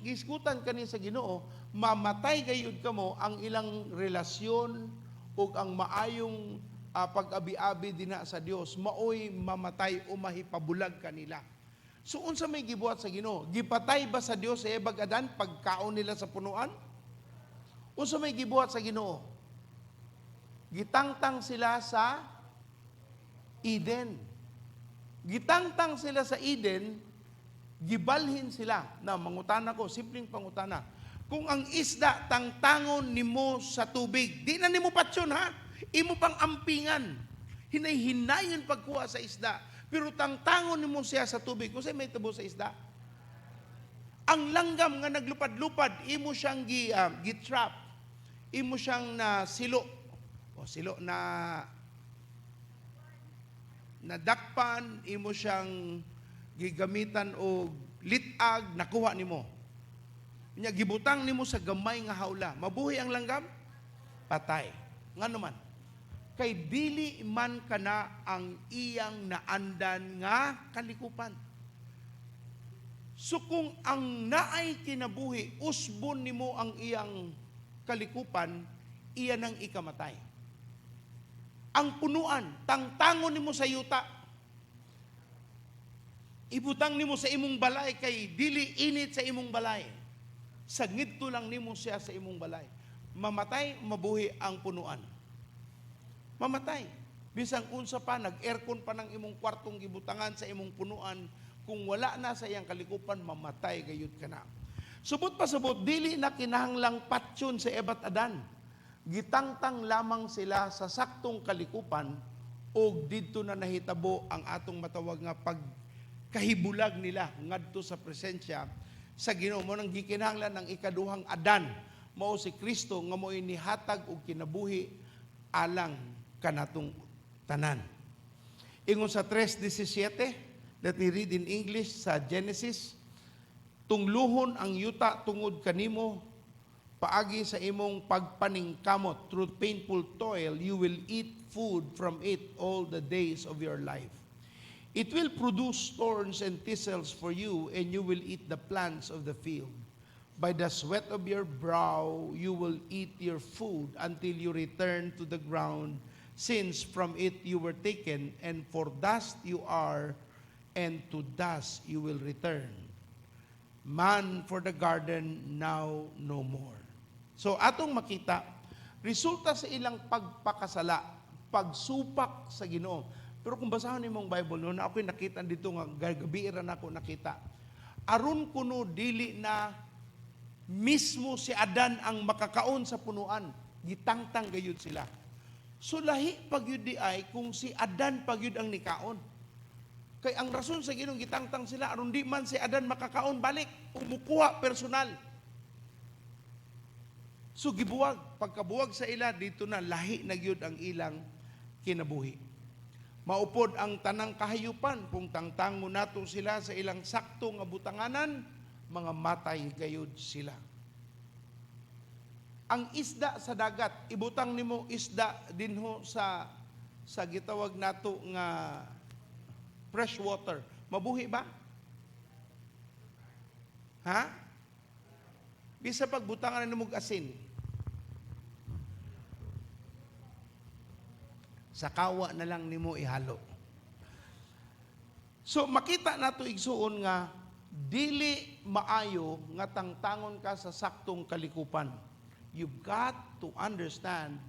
[SPEAKER 5] gisgutan kani sa Ginoo, mamatay gayud kamo ang ilang relasyon ug ang maayong pag-abi-abi dinha sa Dios, maoy mamatay o mahipabulag kanila. So unsa may gibuhat sa Ginoo? Gipatay ba sa Dios sa Eba Adan pagkaon nila sa punuan? Unsa may gibuhat sa Ginoo? Gitangtang sila sa Eden. Gitangtang sila sa Eden, gibalhin sila. Na mangutana ko, simpleng pangutana. Kung ang isda tangtangon nimo sa tubig, di na nimo patsyon ha. Imo pang ampingan. Hinay-hinayon pagkuha sa isda. Pero tangtangon nimo siya sa tubig. Kung sa'yo may tabo sa isda? Ang langgam nga naglupad-lupad, imo siyang gitrap. Imo siyang na silo. O silo na nadakpan, imo siyang gigamitan o litag, nakuha nimo. Nya gibutang nimo sa gamay nga hawla. Mabuhi ang langgam? Patay. Nga naman. Kay dili man kana ang iyang naandan nga kalikupan. So kung ang naay kinabuhi, usbon nimo ang iyang kalikupan, iyan ang ikamatay. Ang punuan, tangtangon nimo sa yuta. Ibutang nimo sa imong balay kay dili init sa imong balay. Sagngidto lang nimo siya sa imong balay. Mamatay, mabuhi ang punuan. Mamatay. Bisang unsa pa, nag-aircon pa ng imong kwartong gibutangan sa imong punuan, kung wala na sa iyang kalikupan, mamatay gayud ka na. Subot pa subot, dili na kinahanglang patsyon sa Ebat Adan. Gitangtang lamang sila sa saktong kalikupan o didto na nahitabo ang atong matawag nga pagkahibulag nila ngadto sa presensya sa Ginoo. Mo nang gikinahanglan ng ikaduhang Adan, mao si Kristo nga mo'y nihatag og kinabuhi alang kanatong tanan. Ingon sa 3:17, let me read in English sa Genesis, tungluhon ang yuta tungod kanimo, paagi sa imong pagpaningkamot, through painful toil, you will eat food from it all the days of your life. It will produce thorns and thistles for you, and you will eat the plants of the field. By the sweat of your brow, you will eat your food until you return to the ground, since from it you were taken, and for dust you are, and to dust you will return. Man for the garden, now no more. So atong makita, resulta sa ilang pagpakasala, pagsupak sa Ginoo. Pero kung basahon nimong Bible, no, na ako'y nakita dito nga, gagabiran ako nakita. Aron kuno dili na mismo si Adan ang makakaon sa punuan, gitangtang gayud sila. So lahi pagyud di ay kung si Adan pagyud ang nikaon. Kay ang rason sa Ginoo gitangtang sila aron di man si Adan makakaon balik, umukuha personal. So gibuwag, pagkabuwag sa ila dito na lahi na gyud ang ilang kinabuhi. Maupod ang tanang kahayupan kung tangtangon nato sila sa ilang sakto nga butanganan, mga matay gayud sila. Ang isda sa dagat, ibutang nimo isda dinho sa gitawag nato nga fresh water. Mabuhi ba? Ha? Bisa pagbutangan nimo og asin. Sa kawa na lang nimo ihalo. So makita nato igsuon nga dili maayo nga tangtangon ka sa saktong kalikupan. You've got to understand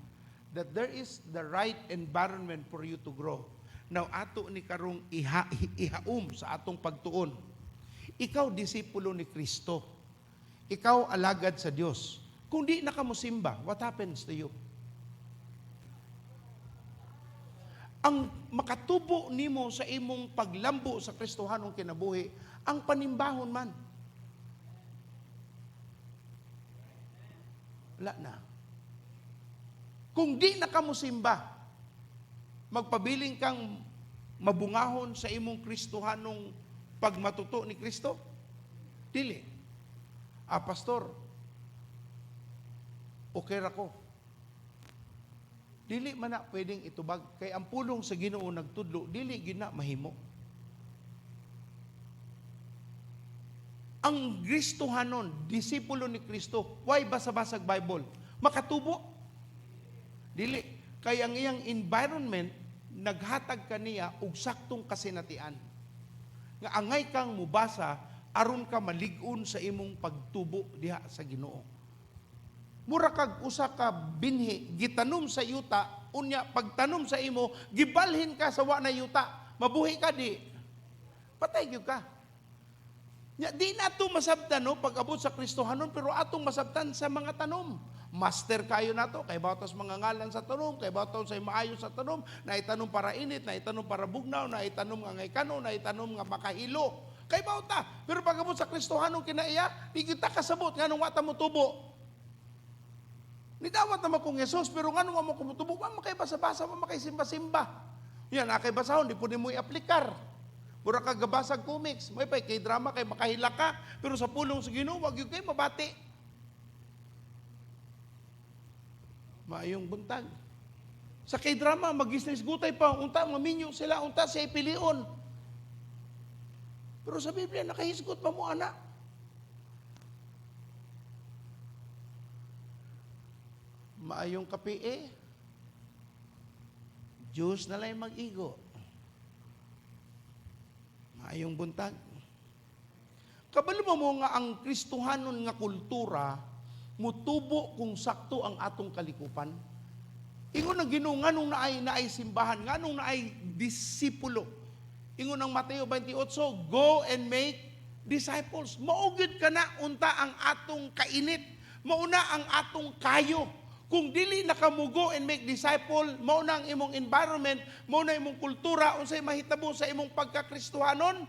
[SPEAKER 5] that there is the right environment for you to grow. Now, ato ni karong ihaum sa atong pagtuon. Ikaw, disipulo ni Kristo. Ikaw, alagad sa Diyos. Kung di na ka mo simba, what happens to you? Ang makatubo nimo sa imong paglambo sa Kristohanong kinabuhi, ang panimbahon man. Wala na. Kung di na ka mo simba, magpabiling kang mabungahon sa imong Kristohanong pagmatuto ni Kristo? Dili. Pastor, okay ra ko. Dili man na pwedeng itubag. Kay ang pulong sa Ginoo nagtudlo, dili gina mahimo. Ang Kristohanon, disipulo ni Kristo, why basa-basag Bible? Makatubo. Dili. Kaya ang iyang environment, naghatag kaniya og saktong kasinatian. nga angay kang mubasa aron ka malig-on sa imong pagtubo diha sa Ginoo. Mura kag usa ka binhi gitanom sa yuta, unya pagtanom sa imo gibalhin ka sa wa na yuta, mabuhi ka di. Patay gyud ka. Nya di nato masabtan no pag abot sa Kristohanon, pero atong masabtan sa mga tanom. Master kayo nato kay bawtas mga ngalan sa tanom, kay bawtas sa maayo sa tanom, na itanom para init, na itanom para bugnaw, na itanom nga ngay kano, na itanom nga makahilo. Kay bawta. Pero pag abot sa Kristohanon kinaiya, di kita kasabot nganong wa ta mo tubo. Ni dawat naman kong Yesus, pero nganong wa mo kumutubo, wa makay basa-basa, wa makay simba-simba. Yan, akay basahon, di po mo i-aplikar. Mura ka gabasag comics, may pay kay drama kay makahila ka, pero sa pulong sa Ginoo wag gyud kay mabati. Maayong buntag. Sa kay drama mag-business gutay pa, unta maminyo sila, unta siya pilion. Pero sa Biblia nakahisgot pa mo ana. Maayong kapi Diyos na lang mag-igo. Maayong buntag. Kabalo mo nga ang Kristohanon nga kultura mutubo kung sakto ang atong kalikupan. Ingon ang Ginoo nganong naay simbahan, nganong naay disipulo. Ingon ang Mateo 28, go and make disciples. Maugid ka na unta ang atong kainit. Mauna ang atong kayo. Kung dili nakamugo and make disciple, mauna ang imong environment, mauna imong kultura, unsay mahitabo sa imong pagkakristohanon?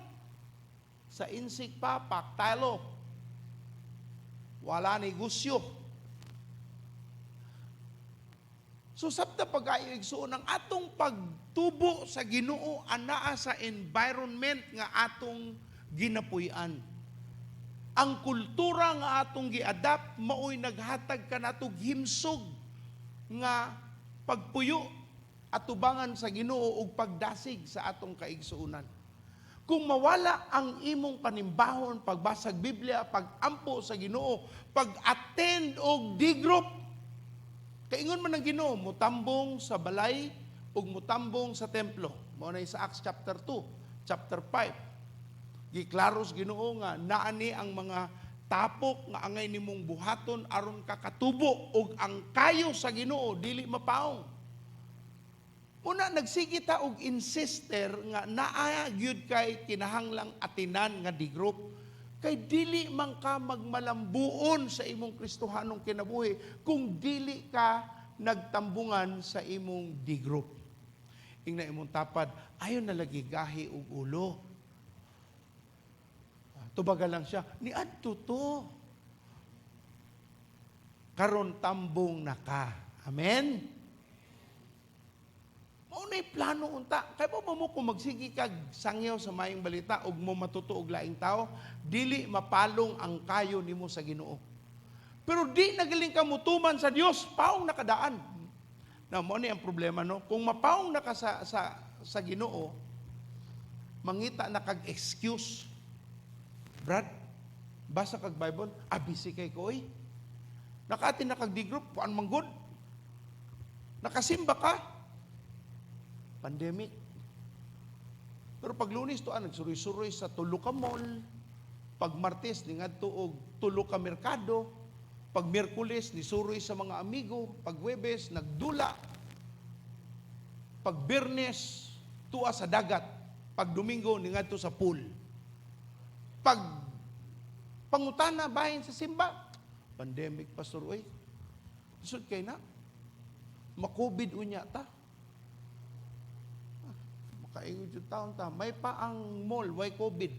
[SPEAKER 5] Sa insik pa, paktalo. Wala negosyo. So sabta pag-ayo igsuon ang atong pagtubo sa Ginoo anaa sa environment nga atong ginapuy-an. Ang kultura nga atong gi-adapt mao'y naghatag kanatog himsog nga pagpuyo at tubangan sa Ginoo ug pagdasig sa atong kaigsuonan. Kung mawala ang imong panimbahon, pagbasag Biblia, pagampo sa Ginoo, pag-attend og D-group, kaingon man ang Ginoo, mutambong sa balay ug mutambong sa templo. Mao na sa Acts chapter 2, chapter 5. Giklaros Ginoo nga naani ang mga tapok nga angay nimong buhaton aron kakatubo ug ang kayo sa Ginoo dili mapaong. Una nagsige ta og insister nga naa gyud kay kinahanglang atinan nga D-group kay dili man ka magmalambuon sa imong Kristohanong kinabuhi kung dili ka nagtambungan sa imong D-group. Ingna imong tapad ayon na lagi gahi og ulo. Tubaga lang siya, ni adto to. Karon tambong na ka. Amen? Maunay plano unta. Kaya pa mo kung magsigi kag sangyaw sa mayong balita ug mo matutuog laing tao, dili mapalong ang kayo nimo sa Ginoo. Pero di nagaling ka mutuman sa Dios, paong nakadaan. Na mo ni ang problema no, kung mapaong na ka sa Ginoo, mangita na kag excuse. Brad, basa kag Bible, busy kay ko eh. Nakaati na kag D-group, kuan manggod. Nakasimba ka. Pandemic. Pero pag Lunes to nagsuroy-suroy sa tulo ka mall. Pag Martes ni ngadto og tulo ka merkado. Pag Miyerkules ni suroy sa mga amigo. Pag Huwebes nagdula. Pag Biyernes tuwa sa dagat. Pag Domingo ni ngadto sa pool. Pag pangutana bahin sa simba, pandemic pastor oy. Sud kay na. Ma-COVID unya ta. Makaingon jud taon ta. May pa ang mall way COVID.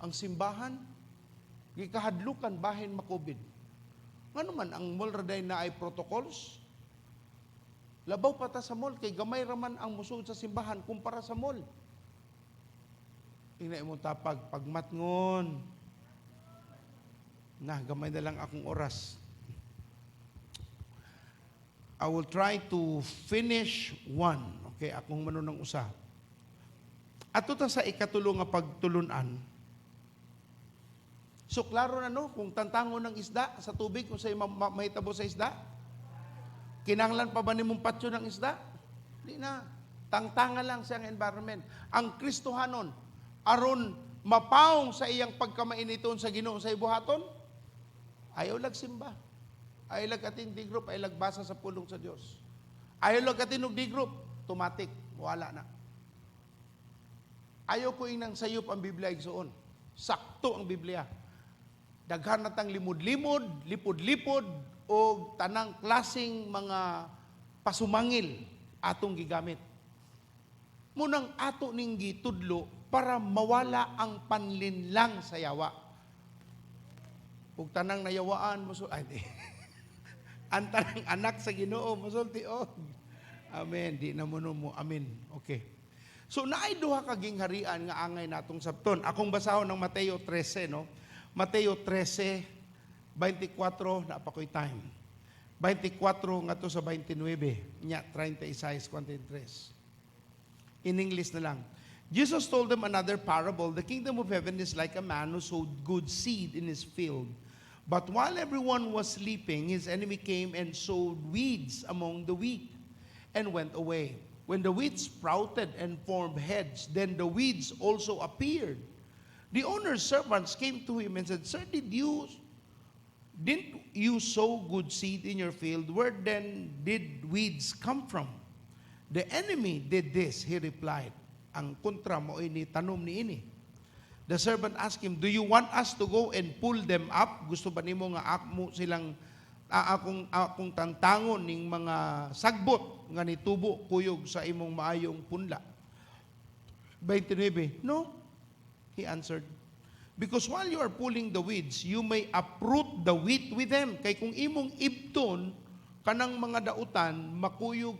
[SPEAKER 5] Ang simbahan gikahadlukan bahin ma-COVID. Ngano man ang mall raday na ay protocols? Labaw pa ta sa mall kay gamay raman ang musud sa simbahan kumpara sa mall. Ina mo tapag pagmatngon. Gamay na lang akong oras. I will try to finish one. Okay, akong manunang usa. Ato ta sa ikatulo nga pagtulunan. So klaro na no, kung tantangon ng isda sa tubig, kung sa'yo mahitabo sa isda, kinanglan pa ba ni mong patyo ng isda? Di na. Tangtanga lang siyang environment. Ang Kristohanon, aron mapaong sa iyang pagkamainiton sa Ginoo sa ibuhaton? Ayaw simba. Ayaw atin di group, ayaw basa sa pulong sa Dios. Ayaw atin di group, automatic, wala na. Ayaw ko inang sayop ang Biblia igsoon. Sakto ang Biblia. Daghan natang limod-limod, lipod-lipod, o tanang klasing mga pasumangil atong gigamit. Munang ato ning gitudlo para mawala ang panlinlang sa yawa. Ug tanang nayawaan mo ay di. Ang tanang anak sa Ginoo mosulti og. Amen. Di na mo. Amen. Okay. So naay duha ka gingharian nga angay natong sabton. Akong basahon ng Mateo 13, no? Mateo 13, 24, na pa ko'y time. 24 nga to sa 29, nya 36, 43. In English na lang. Jesus told them another parable. The kingdom of heaven is like a man who sowed good seed in his field. But while everyone was sleeping, his enemy came and sowed weeds among the wheat and went away. When the weeds sprouted and formed heads, then the weeds also appeared. The owner's servants came to him and said, Sir, didn't you sow good seed in your field? Where then did weeds come from? The enemy did this, he replied. Ang kontra mo ini, tanom ni ini. The servant asked him, Do you want us to go and pull them up? Gusto ba nimo nga akmo silang akong tantangon ning mga sagbot nga nitubo kuyog sa imong maayong punla? 29, No, he answered. Because while you are pulling the weeds, you may uproot the wheat with them. Kay kung imong ibton, kanang mga dautan, makuyog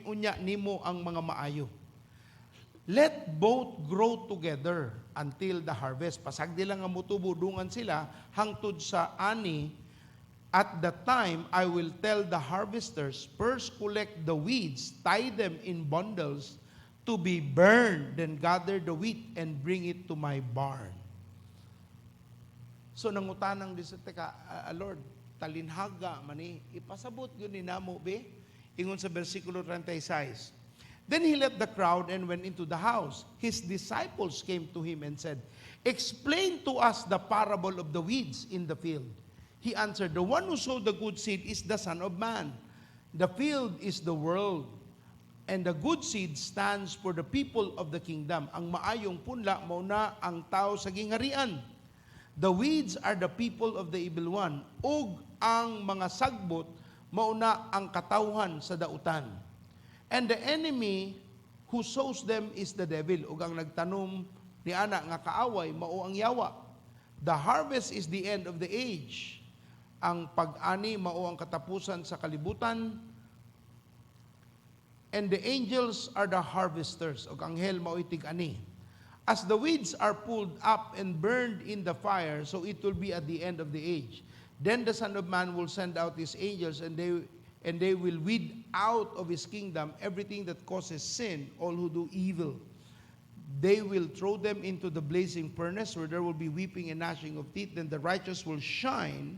[SPEAKER 5] unya nimo ang mga maayo. Let both grow together until the harvest. Pasagdi lang nga mutubo, dungan sila, hangtod sa ani. At the time, I will tell the harvesters, first collect the weeds, tie them in bundles, to be burned, then gather the wheat and bring it to my barn. So nangutanang di sa teka, Lord, talinhaga mani, ipasabot yun ni namo be? Ingon sa versikulo 36. Then he left the crowd and went into the house. His disciples came to him and said, Explain to us the parable of the weeds in the field. He answered, The one who sowed the good seed is the Son of Man. The field is the world. And the good seed stands for the people of the kingdom. Ang maayong punla, mauna ang tao sa gingharian. The weeds are the people of the evil one. Ug ang mga sagbot, mauna ang katawhan sa dautan. And the enemy who sows them is the devil. Ug ang nagtanom ni ana nga kaaway, mao ang yawa. The harvest is the end of the age. Ang pag-ani, mao ang katapusan sa kalibutan. And the angels are the harvesters. O anghel mauitig ani. As the weeds are pulled up and burned in the fire, so it will be at the end of the age. Then the Son of Man will send out his angels, and they will weed out of his kingdom everything that causes sin, all who do evil. They will throw them into the blazing furnace, where there will be weeping and gnashing of teeth. Then the righteous will shine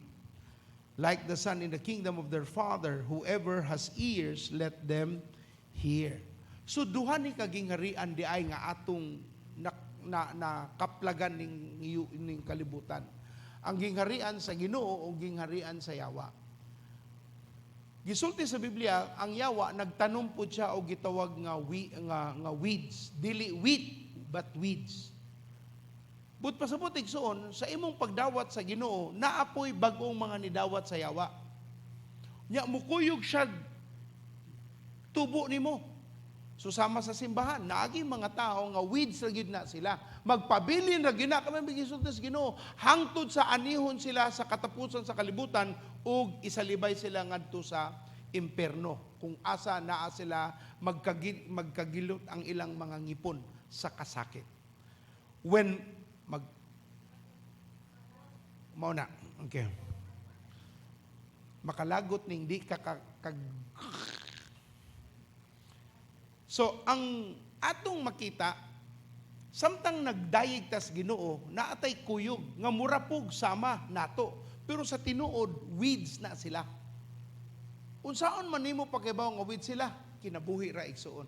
[SPEAKER 5] like the sun in the kingdom of their Father. Whoever has ears, let them hear. So duha ni kagingharian di ay nga atong kaplagan ning kalibutan. Ang gingharian sa Ginoo o gingharian sa yawa. Gisulti sa Biblia, ang yawa nagtanom pud siya og gitawag nga weeds, dili wheat but weeds. But pasabot igsoon sa imong pagdawat sa Ginoo, naapoy bag-ong mga nidawat sa yawa. Nya mukuyog siya tubo nimo. Susama sa simbahan, naagi mga tao nga weeds ra gyud na sila. Magpabilin ra gyud na kami bigisulti sa Ginoo, hangtod sa anihon sila sa katapusan sa kalibutan ug isalibay sila ngadto sa imperno. Kung asa naa sila magkagilot ang ilang mga ngipon sa kasakit. When mauna, okay. Makalagot ning di ka So, ang atong makita, samtang nagdayeg tas Ginoo, naatay kuyog, nga murapog sama nato. Pero sa tinuod, weeds na sila. Unsaon man nimo pakibaw nga weeds sila, kinabuhi ra igsuon.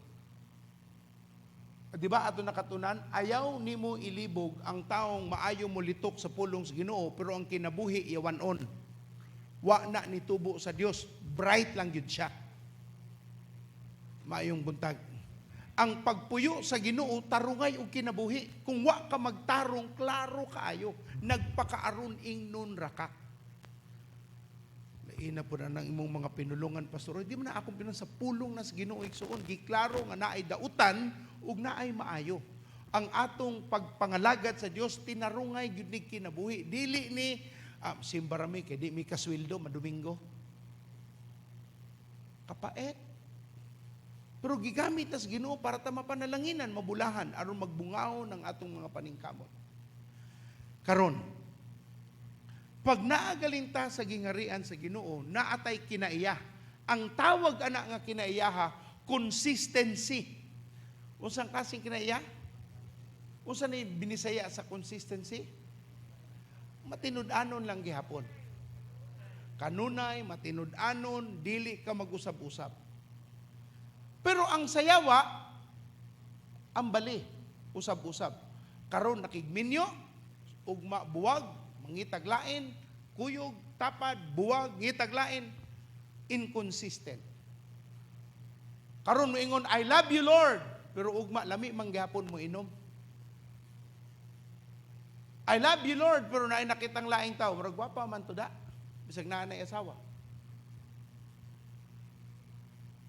[SPEAKER 5] di ba ato nakatunan, ayaw nimo ilibog ang taong maayo mo litok sa pulong sa Ginoo, pero ang kinabuhi iwanon. Wa na nitubo sa Dios, bright lang yun siya. Maayong buntag. Ang pagpuyo sa Ginoo tarungay og kinabuhi. Kung wa ka magtarong, klaro kaayo, nagpakaaron ingnon ra ka. Ina po na ng imong mga pinulungan, pastor. Di man na akong pinan sa pulong na sa Ginoo igsuon. Giklaro nga naay dautan ug naay maayo. Ang atong pagpangalagad sa Dios tinarungay gyud ni kinabuhi. Dili ni simbarami kay di mi kasweldo madomingo. Kapait. Pero gigamit tas Ginoo para ta mapanalanginan, mabulahan aron magbungaw ng atong mga paningkamot. Karon, pag naagaling ta sa gingarian sa Ginoo, naatay kinaiya. Ang tawag ana nga kinaiyaha, consistency. Unsang kasing kinaiya? Unsa ni binisaya sa consistency? Matinud-anon lang gihapon. Kanunay, matinud-anon, dili ka mag-usab-usab. Pero ang sayawa, ang bali, usab-usab. Karon nakigminyo, ugma buwag, mangitaglain, kuyog, tapad, buwag, ngitaglain, inconsistent. Karon mo ingon, I love you Lord, pero ugma lami manggihapon mo inom. I love you Lord, pero naay nakitang laing tao, murag gwapa man to da, bisag nanay asawa.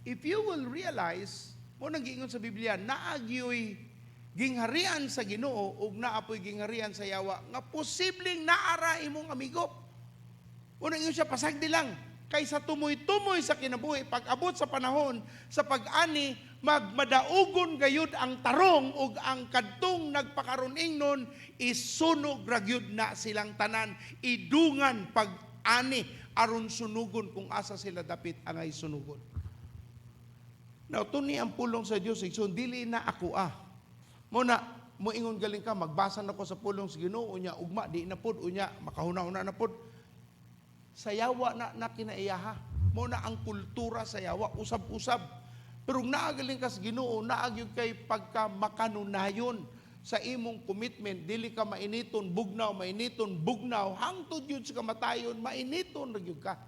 [SPEAKER 5] If you will realize, mo nang giingon sa Biblia, naagyoy gingharian sa Ginoo ug naapoy gingharian sa yawa nga posibleng naara imong amigo. Una ingon siya pasagdi lang kaysa tumoy-tumoy sa kinabuhi pag-abot sa panahon sa pag-ani magmadaugon gayud ang tarong ug ang kadtong nagpakaron ingnon isunog ra gyud na silang tanan idungan pag-ani aron sunugon kung asa sila dapit angay sunugon. Now tuni ang pulong sa Dios igsoon dili na ako Muna, moingon galing ka, magbasa na ko sa pulong sa Ginoo, unya, ugma, di na pod, unya, makahuna-una na pod. Sayawa na kinaiyaha. Muna ang kultura sayawa, usab-usab. Pero naagaling ka sa Ginoo, naagyod kay pagka makanunayon sa imong commitment, dili ka mainiton, bugnaw, hangtod yun sa kamatayon, mainiton, nagyod ka.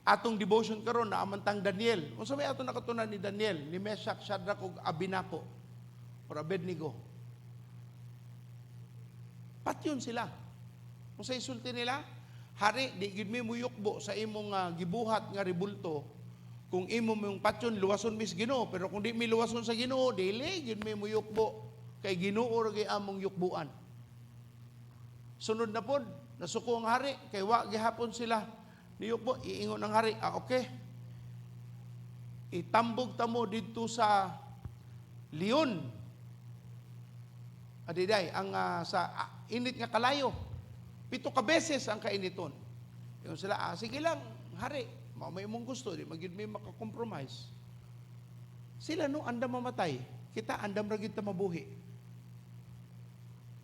[SPEAKER 5] Atong devotion karon na amantang Daniel. Kung sa may ato nakatunan ni Daniel, ni Meshach, Shadrach, ug Abednego, or Abednego. Patyon sila. Kung sa isulti nila, hari, di gid mi muyukbo sa imong gibuhat nga ribulto. Kung imo mong patyon, luwason mis Ginoo. Pero kung di mi luwason sa Ginoo, dili gid mi muyukbo. Kay Ginoo ra kay among yukbuan. Sunod na pod, nasuko ang hari. Kay wa gihapon sila niyukbo. Iingon ang hari, okay. Itambog tamo dito sa Leon. Adiday, ang sa init nga kalayo, 7 ka beses ang kainiton. Yung sila, sige lang, hari, may mong gusto, di magid may makakompromise. Sila no, andam mamatay, kita andam ra gyud ta mabuhi.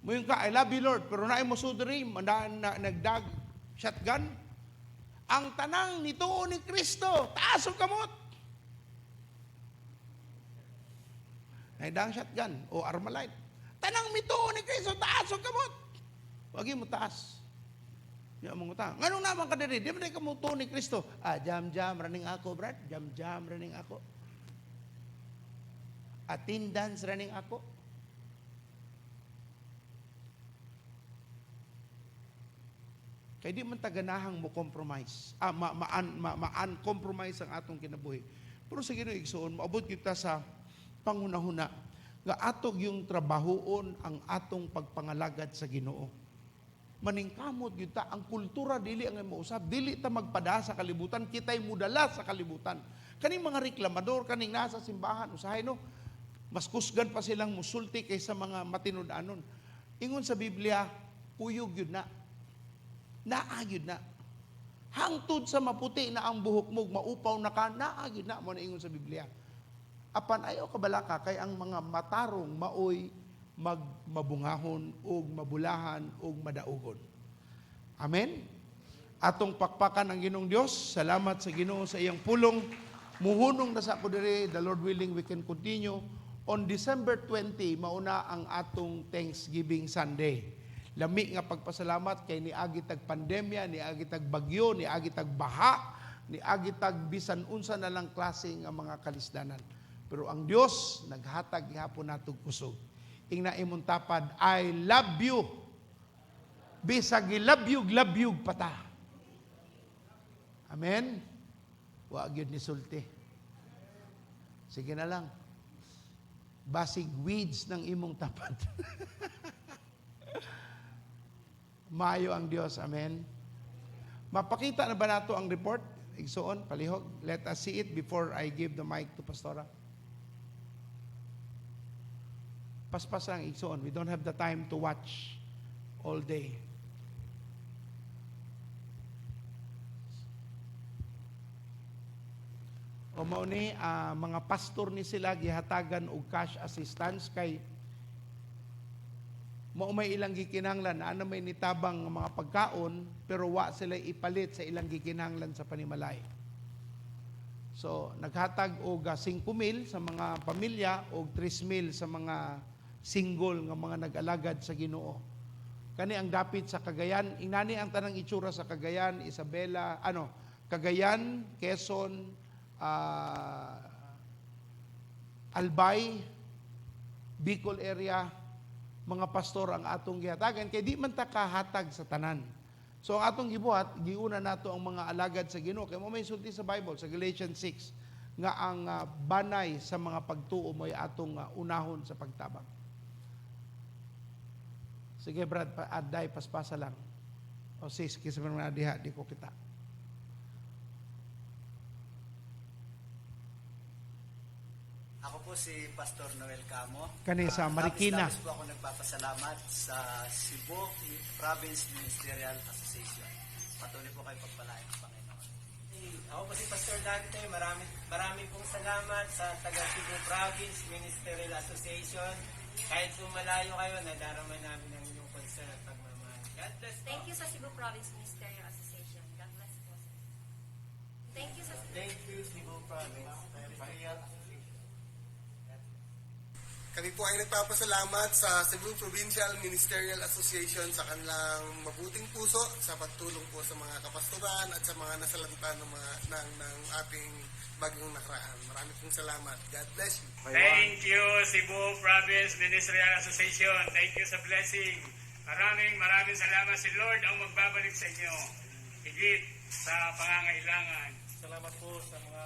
[SPEAKER 5] Moyong ka, I love you Lord, pero naay mo sudri, nagdag shotgun. Ang tanang nituo ni Kristo, taas og kamot. Naidang shotgun o Armalite. Tanang mituo ni Kristo, taas o kamot. Wagi mo taas. Di mo utang. Nganong naman ka diri? Di mo ka mutuo ni Kristo. Jam-jam running ako, brad. Jam-jam running ako. Attendance running ako. Kaya di man taganahang mo compromise. Ma-uncompromise ang atong kinabuhi. Pero sa Ginoo igsoon, maabot kita sa panghuna-huna nga atog yung trabahoon ang atong pagpangalagad sa Ginoo. Maningkamot gyud ta ang kultura dili ang mausab, dili ta magpada sa kalibutan, kitay mudala sa kalibutan. Kaning mga reklamador kaning nasa simbahan usahay no, mas kusgan pa silang musulti kaysa mga matinud-anon. Ingon sa Biblia, kuyog gyud na. Naagyud na. Hangtod sa maputi na ang buhok mo, maupaw na ka, naagyud na mo na ingon sa Biblia. Apan ayaw kabalaka kay ang mga matarong maoy mabungahon og mabulahan og madaugon. Amen. Atong pakpakan ang Ginoong Dios. Salamat sa Ginoo sa iyang pulong. Muhunong na sa ako diri, the Lord willing we can continue On December 20, mauna ang atong Thanksgiving Sunday. Lami nga pagpasalamat kay niagi tag pandemya, niagi tag bagyo, niagi tag baha, niagi tag bisan unsa na lang klase nga mga kalisdanan. Pero ang Dios naghatag gihapon natog kusog. Ingna imong tapad, I love you. Bisag gilabyog pata. Amen. Wa gyud ni sulti. Sige na lang. Basig weeds ng imong tapad. Maayo ang Dios. Amen. Mapakita na ba nato ang report? Igsoon, palihog. Let us see it before I give the mic to Pastora. Paspas lang, igsoon. We don't have the time to watch all day. O mao ni mga pastor ni sila gihatagan og cash assistance kay mao may ilang gikinahanglan ana may nitabang nga mga pagkaon pero wa sila ipalit sa ilang gikinahanglan sa panimalay. So naghatag og 5,000 sa mga pamilya og 3,000 sa mga single nga mga nag-alagad sa Ginoo. Kani ang dapit sa Cagayan, ingani ang tanang itsura sa Cagayan, Isabela, Cagayan, Quezon, Albay, Bicol area, mga pastor ang atong gihatagan kay di man ta kahatag sa tanan. So ang atong gibuhat, giuna nato ang mga alagad sa Ginoo kay mo may sulti sa Bible sa Galatians 6 nga ang banay sa mga pagtuo mo'y atong unahon sa pagtabang. Sige Brad, aday paspasa lang. O sis, kisa man mga diha, di ko kita.
[SPEAKER 9] Ako po si Pastor Noel Camo.
[SPEAKER 5] Kani sa Marikina.
[SPEAKER 9] Labis po ako nagpapasalamat sa Cebu Province Ministerial Association. Patuloy po kayo pagpalain ng Panginoon.
[SPEAKER 10] Ako po si Pastor Dante. Marami pong salamat sa taga Cebu Province Ministerial Association. Kahit malayo kayo, nadarama namin ang inyong concern at pagmamahal. God bless po.
[SPEAKER 8] Thank you sa Cebu Province Ministerial Association. God bless po. Thank you sa
[SPEAKER 10] Thank you, Cebu Province.
[SPEAKER 11] Kami po ay nagpapasalamat sa Cebu Provincial Ministerial Association sa kanilang mabuting puso sa pagtulong po sa mga kapastoran at sa mga nasalanta ng ating bagong nakaraan. Marami pong salamat. God bless you.
[SPEAKER 10] Thank you, Cebu Province Ministerial Association. Thank you sa blessing. Maraming salamat si Lord ang magbabalik sa inyo. Higit sa pangangailangan. Salamat po sa mga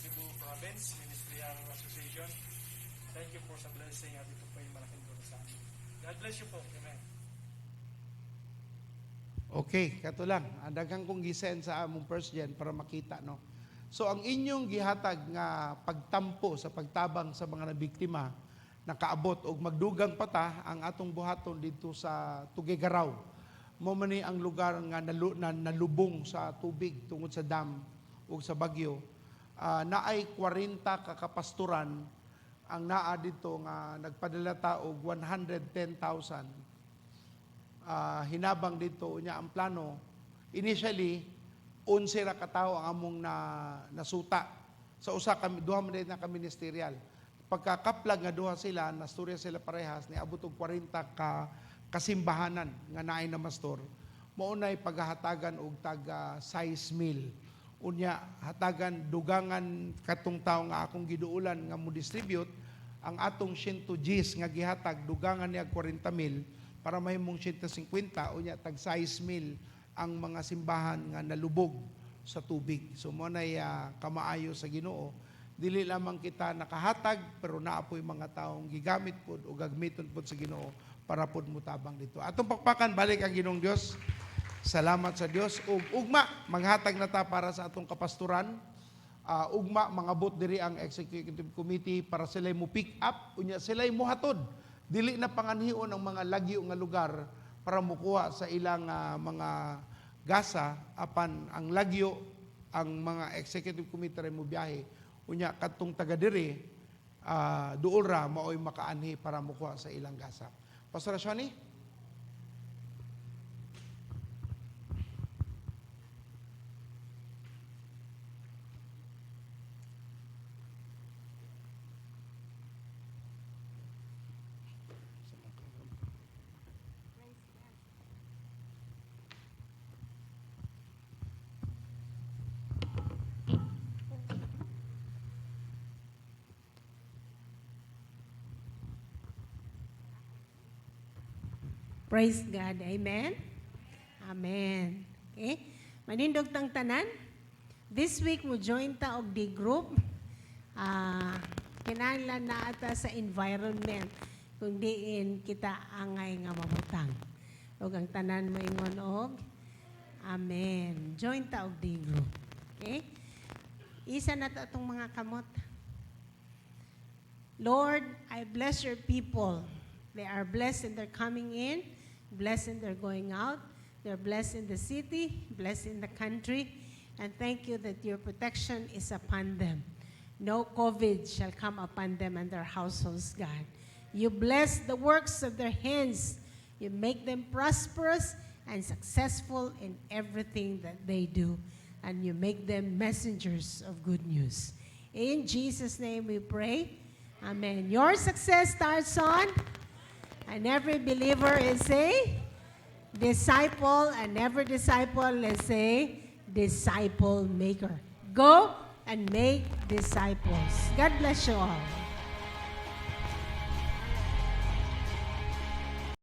[SPEAKER 10] Cebu Province Ministerial Association. Thank you for sa blessing at ito po yung malaking tulong sa amin. God bless you po. Amen.
[SPEAKER 5] Okay, kato lang. Andagang kong gisend sa among first gen para makita, no? So, ang inyong gihatag nga pagtampo sa pagtabang sa mga nabiktima, nakaabot og magdugang pata ang atong buhaton dito sa Tugigaraw. Mo man ni ang lugar nga nalubong sa tubig tungod sa dam o sa bagyo. Naay 40 kakapasturan ang naa dito nga nagpadala ta og 110,000 hinabang dito unya ang plano initially 11 ra ka tawo ang among nasuta sa usa kami duha man na ka ministerial pagkakaplag nga duha sila nasturya sila parehas ni abot og 40 ka kasimbahanan nga naay na mastor mao nay paghahatagan og taga 6,000 unya hatagan dugangan katong tawo nga akong giduulan nga mo distribute ang atong 100 Gs nga gihatag dugangan niya 40,000 para mahimong 150 unya tag 6,000 ang mga simbahan nga nalubog sa tubig. So mo nay kamaayo sa Ginoo. Dili lamang kita nakahatag pero naa po'y mga taong gigamit pod o gagmiton pod sa Ginoo para pod mutabang dito. Atong pakpakan balik ang Ginoong Dios. Salamat sa Dios. Ug ugma maghatag na ta para sa atong kapasturan. Ugma mangabot diri ang executive committee para sila mo pick up unya sila mo hatod. Dili na panganhion ang mga lagyo nga lugar para mukuha sa ilang mga gasa apan ang lagyo ang mga executive committee mo biyahe unya kadtong taga diri duol ra maoy makaanhi para mukuha sa ilang gasa. Pastor Shani?
[SPEAKER 1] Praise God. Amen? Amen. Okay? Manindog tang tanan. This week mo join ta og di group. Kinahanglan na ata sa environment kung diin kita angay nga mamutang. Og ang tanan mo ingon og amen. Join ta og di group. Okay? Isa na to itong mga kamot. Lord, I bless your people. They are blessed in their coming in, blessed in their going out. They're blessed in the city, blessed in the country. And thank you that your protection is upon them. No COVID shall come upon them and their households, God. You bless the works of their hands. You make them prosperous and successful in everything that they do. And you make them messengers of good news. In Jesus' name we pray. Amen. Your success starts on, and every believer is a disciple, and every disciple is a disciple maker. Go and make disciples. God bless you all.